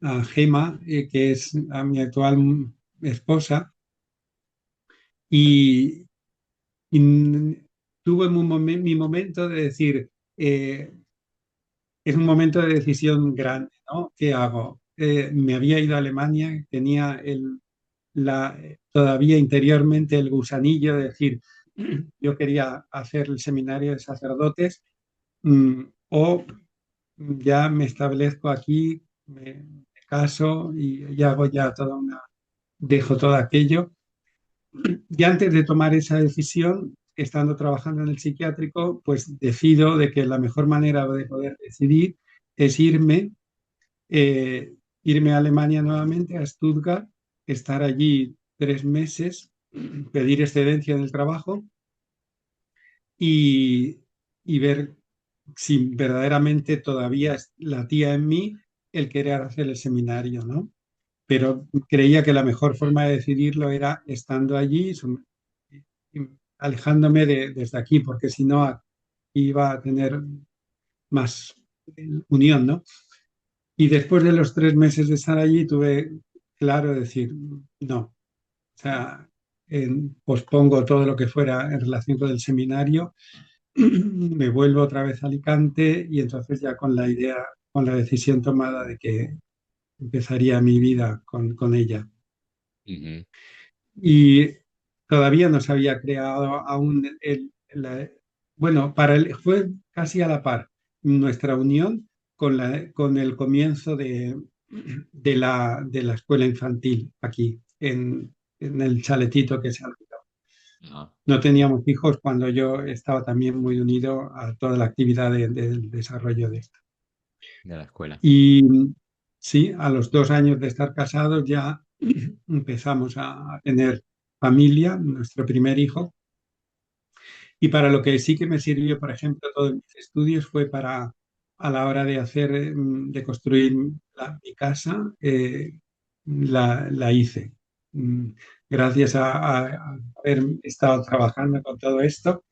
a Gema, que es a mi actual esposa, y, y tuve mi momento de decir, eh, es un momento de decisión grande, ¿no? ¿Qué hago? Me había ido a Alemania, tenía todavía interiormente el gusanillo de decir, yo quería hacer el seminario de sacerdotes, o ya me establezco aquí, me caso y hago ya dejo todo aquello. Y antes de tomar esa decisión, estando trabajando en el psiquiátrico, pues decido de que la mejor manera de poder decidir es eh, irme a Alemania nuevamente, a Stuttgart, estar allí 3 meses, pedir excedencia en el trabajo y, y ver si verdaderamente todavía latía en mí el querer hacer el seminario, ¿no? pero creía que la mejor forma de decidirlo era estando allí, alejándome desde aquí, porque si no iba a tener más unión, ¿no? Y después de los 3 meses de estar allí tuve claro decir, no, o sea, pospongo todo lo que fuera en relación con el seminario, me vuelvo otra vez a Alicante y entonces ya con la idea, con la decisión tomada de que empezaría mi vida con ella. Ujú. Y todavía no se había creado aún bueno, fue casi a la par nuestra unión con el comienzo de la escuela infantil aquí, en el chaletito que se ha alquilado. Ajá, No teníamos hijos cuando yo estaba también muy unido a toda la actividad del desarrollo de esto. de la escuela. Y sí, a los 2 años de estar casados ya empezamos a tener familia, nuestro primer hijo. Y para lo que sí que me sirvió, por ejemplo, todos mis estudios fue para, a la hora de de construir mi casa, la hice. Mm, Gracias a haber estado trabajando con todo esto,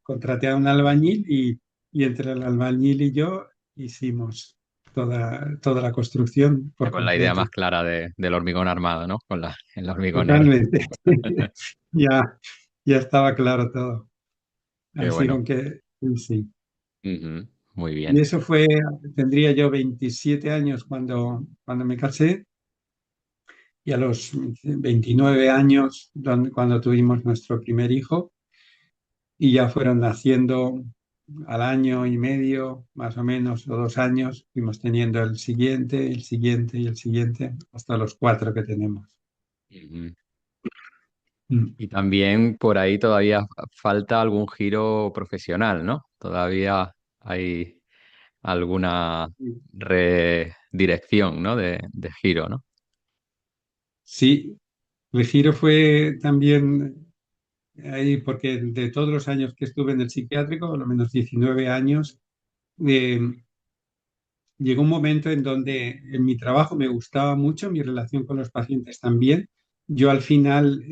contraté a un albañil y entre el albañil y yo hicimos toda la construcción Ya por con la idea completo. más clara del hormigón armado, ¿no? Con el hormigonero. Totalmente. Ya, ya estaba claro todo. Qué Así bueno. con que sí. Ujú, muy Y bien. eso fue, tendría yo 27 años cuando me casé y a los 29 años cuando tuvimos nuestro primer hijo y ya fueron naciendo al año y medio, más o menos, o 2 años, fuimos teniendo el siguiente, el siguiente y el siguiente, hasta los cuatro que tenemos. Ujú. Mm. Y también por ahí todavía falta algún giro profesional, ¿no? Todavía hay alguna redirección, ¿no? De giro, ¿no? Sí, el giro fue también ahí, porque de todos los años que estuve en el psiquiátrico, por lo menos 19 años, eh, llegó un momento en donde en mi trabajo me gustaba mucho, mi relación con los pacientes también. Yo al final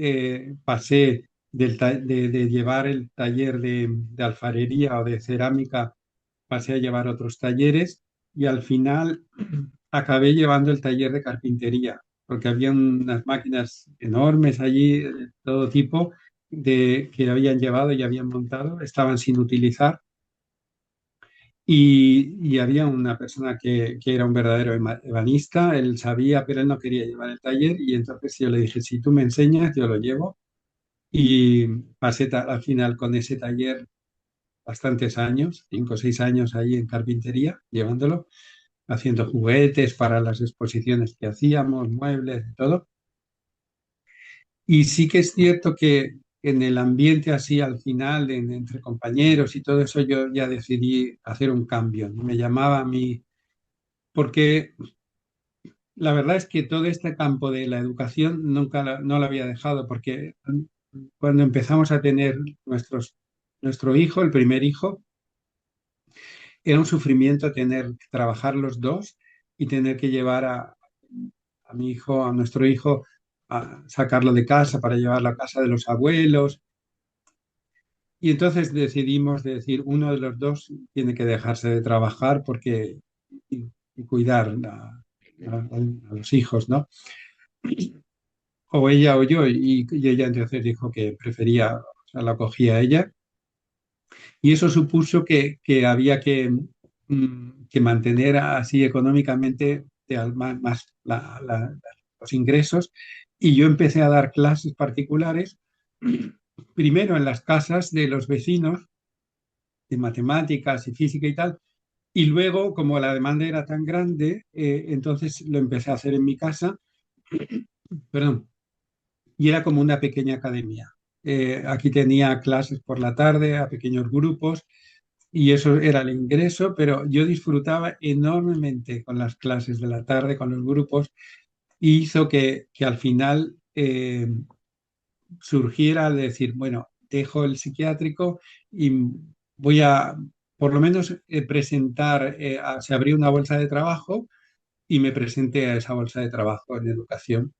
pasé de llevar el taller de alfarería o de cerámica, pasé a llevar otros talleres y al final acabé llevando el taller de carpintería, porque había unas máquinas enormes allí, de todo tipo, que habían llevado y habían montado, estaban sin utilizar y había una persona que era un verdadero ebanista, él sabía, pero él no quería llevar el taller y entonces yo le dije, si tú me enseñas, yo lo llevo. Y pasé al final con ese taller bastantes años, 5 o 6 años ahí en carpintería, llevándolo, haciendo juguetes para las exposiciones que hacíamos, muebles y todo. Y sí que es cierto que en el ambiente así al final, entre compañeros y todo eso, yo ya decidí hacer un cambio. Me llamaba a mí porque la verdad es que todo este campo de la educación nunca no lo había dejado, porque cuando empezamos a tener nuestro hijo, el primer hijo, era un sufrimiento tener que trabajar los dos y tener que llevar a mi hijo, a nuestro hijo, a sacarlo de casa para llevarlo a casa de los abuelos. Y entonces decidimos decir, uno de los dos tiene que dejarse de trabajar y cuidar a los hijos, ¿no? O ella o yo, y ella entonces dijo que prefería, o sea, la cogía ella, y eso supuso que había que mantener así económicamente más los ingresos, y yo empecé a dar clases particulares, primero en las casas de los vecinos, de matemáticas y física y tal, y luego, como la demanda era tan grande, entonces lo empecé a hacer en mi casa, perdón, y era como una pequeña academia. Aquí tenía clases por la tarde a pequeños grupos y eso era el ingreso, pero yo disfrutaba enormemente con las clases de la tarde, con los grupos, y hizo que al final surgiera el decir, bueno, dejo el psiquiátrico y voy a, por lo menos, presentar, se abrió una bolsa de trabajo y me presenté a esa bolsa de trabajo en educación.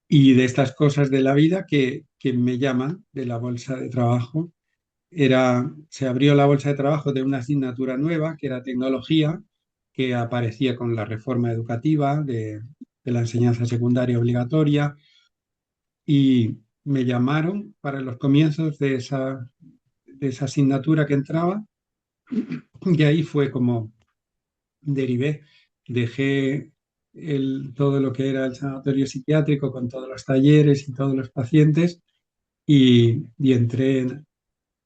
Y de estas cosas de la vida que me llaman de la bolsa de trabajo, se abrió la bolsa de trabajo de una asignatura nueva, que era tecnología, que aparecía con la reforma educativa de la enseñanza secundaria obligatoria, y me llamaron para los comienzos de esa asignatura que entraba, y ahí fue como derivé, dejé todo lo que era el sanatorio psiquiátrico con todos los talleres y todos los pacientes y entré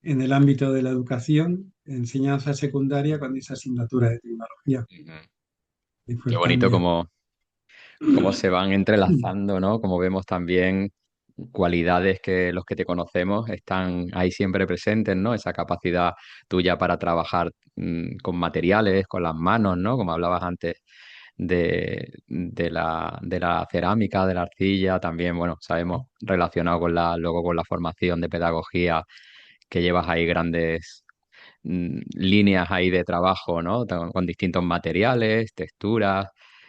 en el ámbito de la educación, enseñanza secundaria con esa asignatura de tecnología. Ujú. Y fue Qué el bonito cambio. cómo se van entrelazando, ¿no? Como vemos también cualidades que los que te conocemos están ahí siempre presentes, ¿no? Esa capacidad tuya para trabajar con materiales, con las manos, ¿no? Como hablabas antes de la cerámica, de la arcilla, también, bueno, sabemos relacionado con luego con la formación de pedagogía que llevas ahí grandes líneas ahí de trabajo, ¿no? Con distintos materiales, texturas,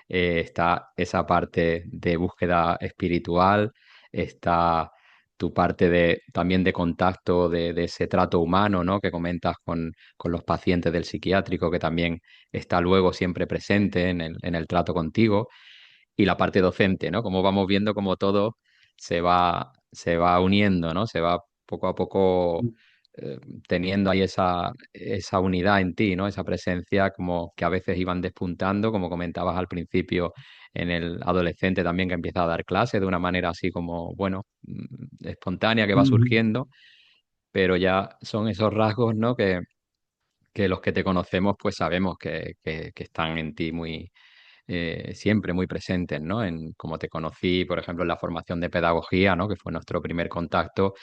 está esa parte de búsqueda espiritual, está tu parte también de contacto de ese trato humano, ¿no? Que comentas con los pacientes del psiquiátrico, que también está luego siempre presente en el trato contigo, y la parte docente, ¿no? Como vamos viendo como todo se va uniendo, ¿no? Se va poco a poco eh, teniendo ahí esa unidad en ti, ¿no? Esa presencia como que a veces iban despuntando, como comentabas al principio en el adolescente también que empieza a dar clases de una manera así como, bueno, espontánea que va Ujú, surgiendo, pero ya son esos rasgos, ¿no? Que los que te conocemos pues sabemos que están en ti muy siempre muy presentes, ¿no? En como te conocí, por ejemplo, en la formación de pedagogía, ¿no? Que fue nuestro primer contacto,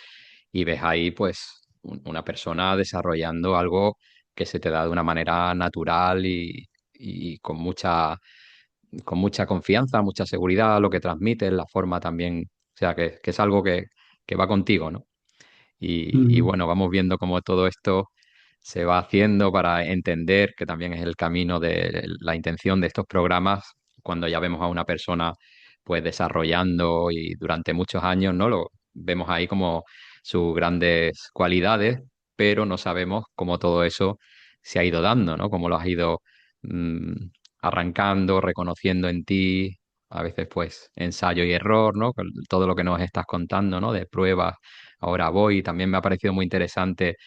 y ves ahí, pues, una persona desarrollando algo que se te da de una manera natural y con mucha confianza, mucha seguridad, lo que transmites, la forma también, o sea, que es algo que va contigo, ¿no? Y ujú, bueno, vamos viendo cómo todo esto se va haciendo para entender que también es el camino de la intención de estos programas, cuando ya vemos a una persona pues desarrollando y durante muchos años, ¿no? Lo vemos ahí como sus grandes cualidades, pero no sabemos cómo todo eso se ha ido dando, ¿no? Cómo lo has ido mm, arrancando, reconociendo en ti, a veces pues ensayo y error, ¿no? Con todo lo que nos estás contando, ¿no? De pruebas. Ahora voy, también me ha parecido muy interesante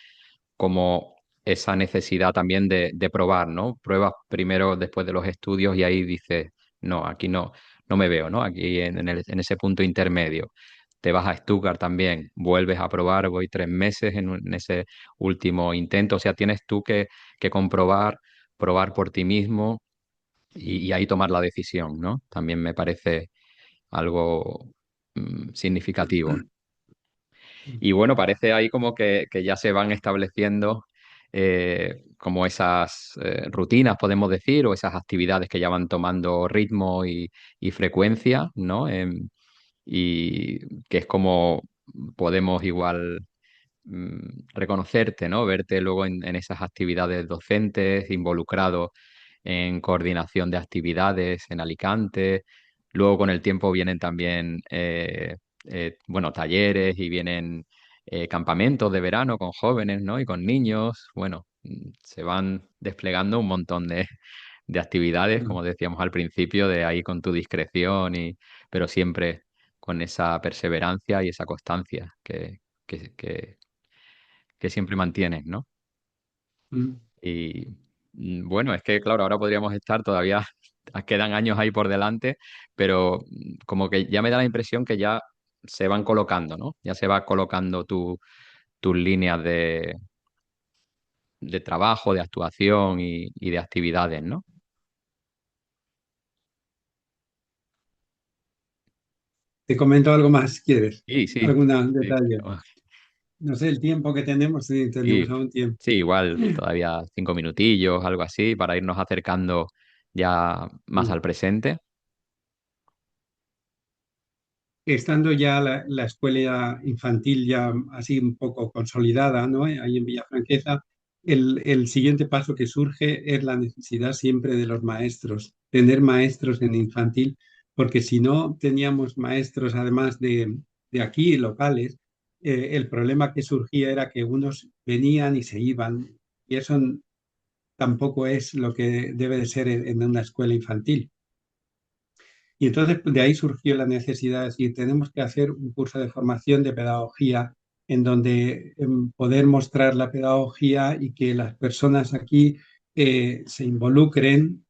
como esa necesidad también de probar, ¿no? Pruebas primero después de los estudios y ahí dices, no, aquí no, no me veo, ¿no? Aquí en ese punto intermedio. Te vas a Stuttgart también, vuelves a probar, voy 3 meses en ese último intento, o sea, tienes tú que comprobar, probar por ti mismo y ahí tomar la decisión, ¿no? También me parece algo significativo. Y bueno, parece ahí como que ya se van estableciendo como esas rutinas, podemos decir, o esas actividades que ya van tomando ritmo y frecuencia, ¿no? Y que es como podemos igual reconocerte, ¿no? Verte luego en esas actividades docentes, involucrado en coordinación de actividades en Alicante. Luego con el tiempo vienen también, bueno, talleres y vienen campamentos de verano con jóvenes, ¿no? Y con niños. Bueno, se van desplegando un montón de actividades, ujú, como decíamos al principio, de ahí con tu discreción pero siempre con esa perseverancia y esa constancia que, que, que siempre mantienes, ¿no? ujú. Y bueno, es que claro, ahora podríamos estar todavía, quedan años ahí por delante, pero como que ya me da la impresión que ya se van colocando, ¿no? Ya se va colocando tus líneas de trabajo, de actuación y de actividades, ¿no? Te comento algo más, si quieres. Sí, sí, ¿Algún sí, detalle? No sé el tiempo que tenemos, si tenemos sí, aún tiempo. sí, igual todavía 5 minutillos, algo así, para irnos acercando ya más Mm. al presente. Estando ya la escuela infantil ya así un poco consolidada, ¿no? Ahí en Villafranqueza, el siguiente paso que surge es la necesidad siempre de los maestros. tener maestros en infantil, porque si no teníamos maestros, además de aquí, locales, el problema que surgía era que unos venían y se iban, y eso tampoco es lo que debe de ser en una escuela infantil. Y entonces de ahí surgió la necesidad de decir, tenemos que hacer un curso de formación de pedagogía en donde poder mostrar la pedagogía y que las personas aquí se involucren.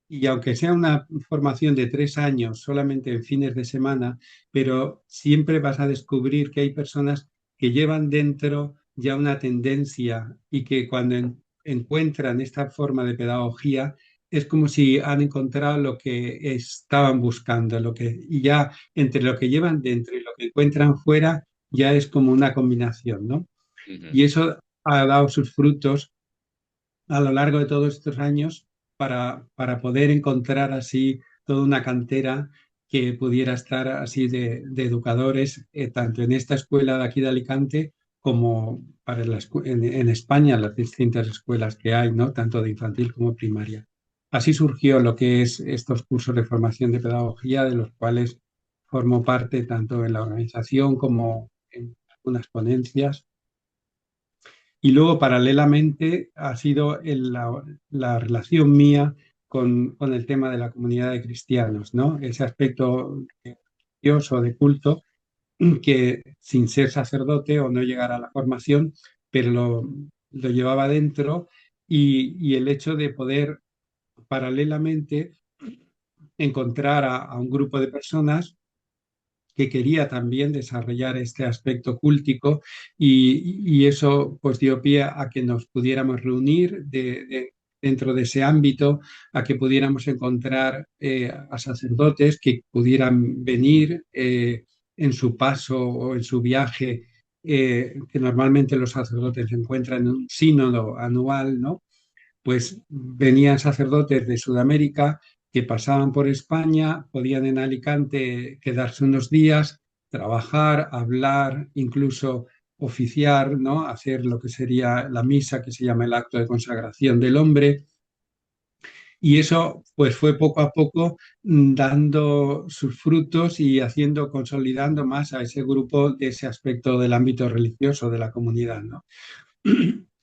Y aunque sea una formación de 3 años, solamente en fines de semana, pero siempre vas a descubrir que hay personas que llevan dentro ya una tendencia y que cuando encuentran esta forma de pedagogía es como si han encontrado lo que estaban buscando, y ya entre lo que llevan dentro y lo que encuentran fuera ya es como una combinación, ¿no? Ujú. Y eso ha dado sus frutos a lo largo de todos estos años para poder encontrar así toda una cantera que pudiera estar así de educadores, tanto en esta escuela de aquí de Alicante como en España, las distintas escuelas que hay, ¿no? Tanto de infantil como primaria. Así surgió lo que es estos cursos de formación de pedagogía, de los cuales formo parte tanto en la organización como en algunas ponencias y luego, paralelamente, ha sido la relación mía con el tema de la comunidad de cristianos, ¿no? Ese aspecto religioso, de culto, que sin ser sacerdote o no llegar a la formación, pero lo llevaba dentro y el hecho de poder paralelamente encontrar a un grupo de personas que quería también desarrollar este aspecto cúltico y eso pues dio pie a que nos pudiéramos reunir dentro de ese ámbito, a que pudiéramos encontrar a sacerdotes que pudieran venir en su paso o en su viaje, que normalmente los sacerdotes se encuentran en un sínodo anual, ¿no? Pues venían sacerdotes de Sudamérica que pasaban por España, podían en Alicante quedarse unos días, trabajar, hablar, incluso oficiar, ¿no? Hacer lo que sería la misa, que se llama el acto de consagración del hombre. Y eso pues fue poco a poco dando sus frutos y haciendo, consolidando más a ese grupo de ese aspecto del ámbito religioso de la comunidad, ¿no?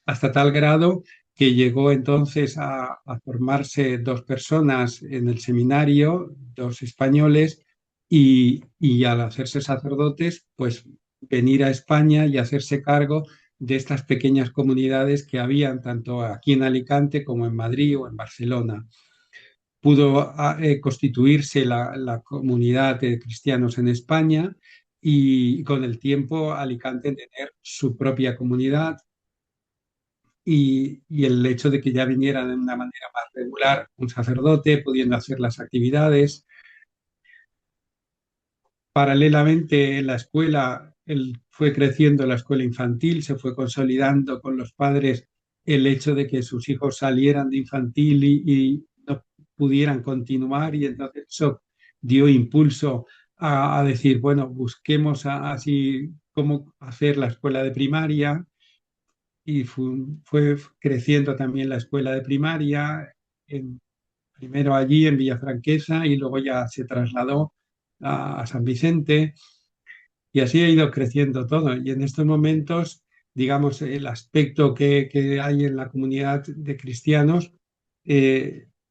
Hasta tal grado que llegó entonces a formarse dos personas en el seminario, dos españoles, y al hacerse sacerdotes, pues venir a España y hacerse cargo de estas pequeñas comunidades que habían tanto aquí en Alicante como en Madrid o en Barcelona. Pudo constituirse la comunidad de cristianos en España y con el tiempo Alicante tener su propia comunidad y el hecho de que ya viniera de una manera más regular un sacerdote, pudiendo hacer las actividades. Paralelamente, en la escuela, él fue creciendo la escuela infantil, se fue consolidando con los padres el hecho de que sus hijos salieran de infantil y no pudieran continuar, y entonces eso dio impulso a decir, bueno, busquemos así cómo hacer la escuela de primaria y fue creciendo también la escuela de primaria, primero allí en Villafranquesa y luego ya se trasladó a San Vicente y así ha ido creciendo todo. Y en estos momentos, digamos, el aspecto que hay en la comunidad de cristianos,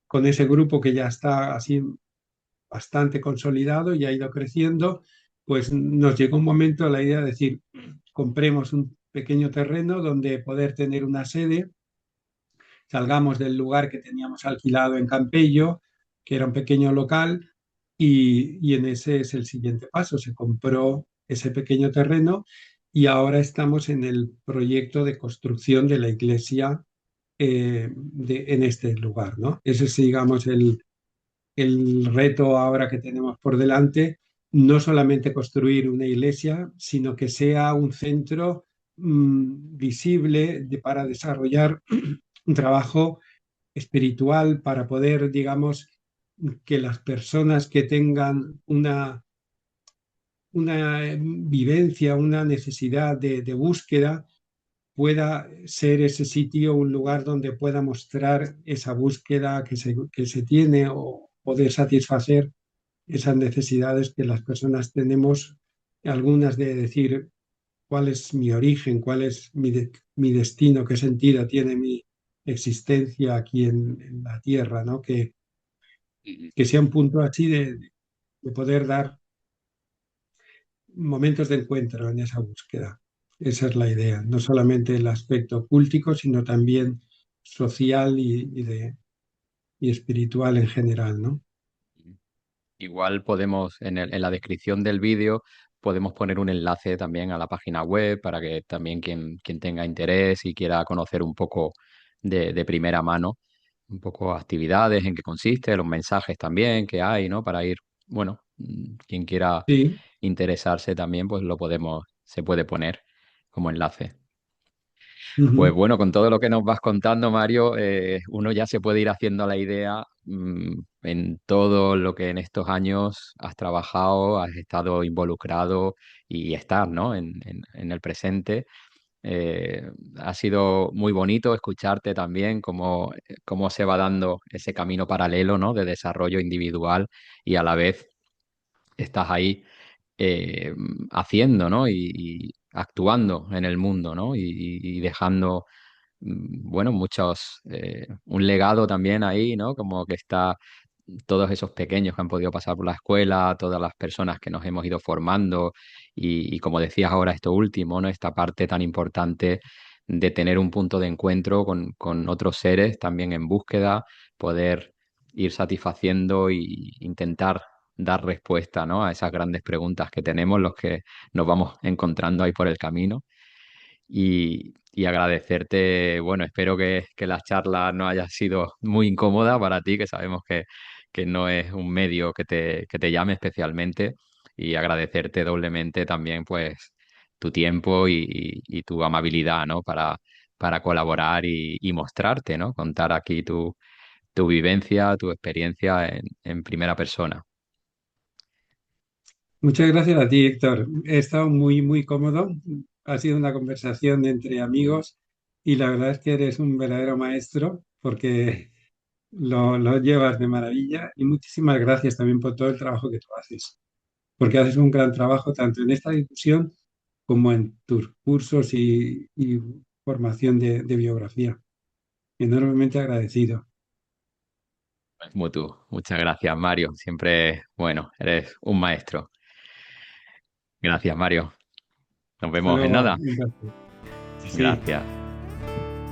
con ese grupo que ya está así bastante consolidado y ha ido creciendo, pues nos llegó un momento a la idea de decir, compremos un pequeño terreno donde poder tener una sede, salgamos del lugar que teníamos alquilado en Campello, que era un pequeño local, y en ese es el siguiente paso. Se compró ese pequeño terreno y ahora estamos en el proyecto de construcción de la iglesia en este lugar, ¿no? Ese es, digamos, el reto ahora que tenemos por delante, no solamente construir una iglesia, sino que sea un centro visible para desarrollar un trabajo espiritual para poder, digamos, que las personas que tengan una vivencia, una necesidad de búsqueda, pueda ser ese sitio un lugar donde pueda mostrar esa búsqueda que se tiene o poder satisfacer esas necesidades que las personas tenemos, algunas de decir cuál es mi origen, cuál es mi destino, qué sentido tiene mi existencia aquí en la Tierra, ¿no? Ujú. Que sea un punto así de poder dar momentos de encuentro en esa búsqueda. Esa es la idea, no solamente el aspecto cultico, sino también social y espiritual en general, ¿no? Igual podemos, en la descripción del vídeo, podemos poner un enlace también a la página web para que también quien tenga interés y quiera conocer un poco de primera mano, un poco actividades, en qué consiste, los mensajes también que hay, ¿no? Para ir, bueno, quien quiera Sí. interesarse también, pues se puede poner como enlace. Pues Ujú. bueno, con todo lo que nos vas contando, Mario, uno ya se puede ir haciendo la idea en todo lo que en estos años has trabajado, has estado involucrado y estás, ¿no? En el presente. Ha sido muy bonito escucharte también cómo se va dando ese camino paralelo, ¿no? De desarrollo individual y a la vez estás ahí eh, haciendo, ¿no? Y actuando en el mundo, ¿no? Y dejando, bueno, un legado también ahí, ¿no? Como que está todos esos pequeños que han podido pasar por la escuela, todas las personas que nos hemos ido formando y como decías ahora, esto último, ¿no? Esta parte tan importante de tener un punto de encuentro con otros seres también en búsqueda, poder ir satisfaciendo y intentar dar respuesta, ¿no? A esas grandes preguntas que tenemos, los que nos vamos encontrando ahí por el camino y agradecerte, bueno, espero que la charla no haya sido muy incómoda para ti, que sabemos que no es un medio que te llame especialmente, y agradecerte doblemente también, pues, tu tiempo y tu amabilidad, ¿no? Para colaborar y mostrarte, ¿no? Contar aquí tu vivencia, tu experiencia en primera persona. Muchas gracias a ti, Héctor. He estado muy, muy cómodo. Ha sido una conversación entre amigos y la verdad es que eres un verdadero maestro porque lo llevas de maravilla y muchísimas gracias también por todo el trabajo que tú haces, porque haces un gran trabajo tanto en esta discusión como en tus cursos y formación de biografía. Enormemente agradecido. Como tú. Muchas gracias, Mario. Siempre, bueno, eres un maestro. Gracias, Mario. Nos Hasta vemos en luego. nada. Un placer. Sí, Gracias.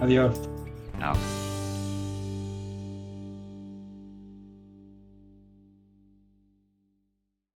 adiós. Chao.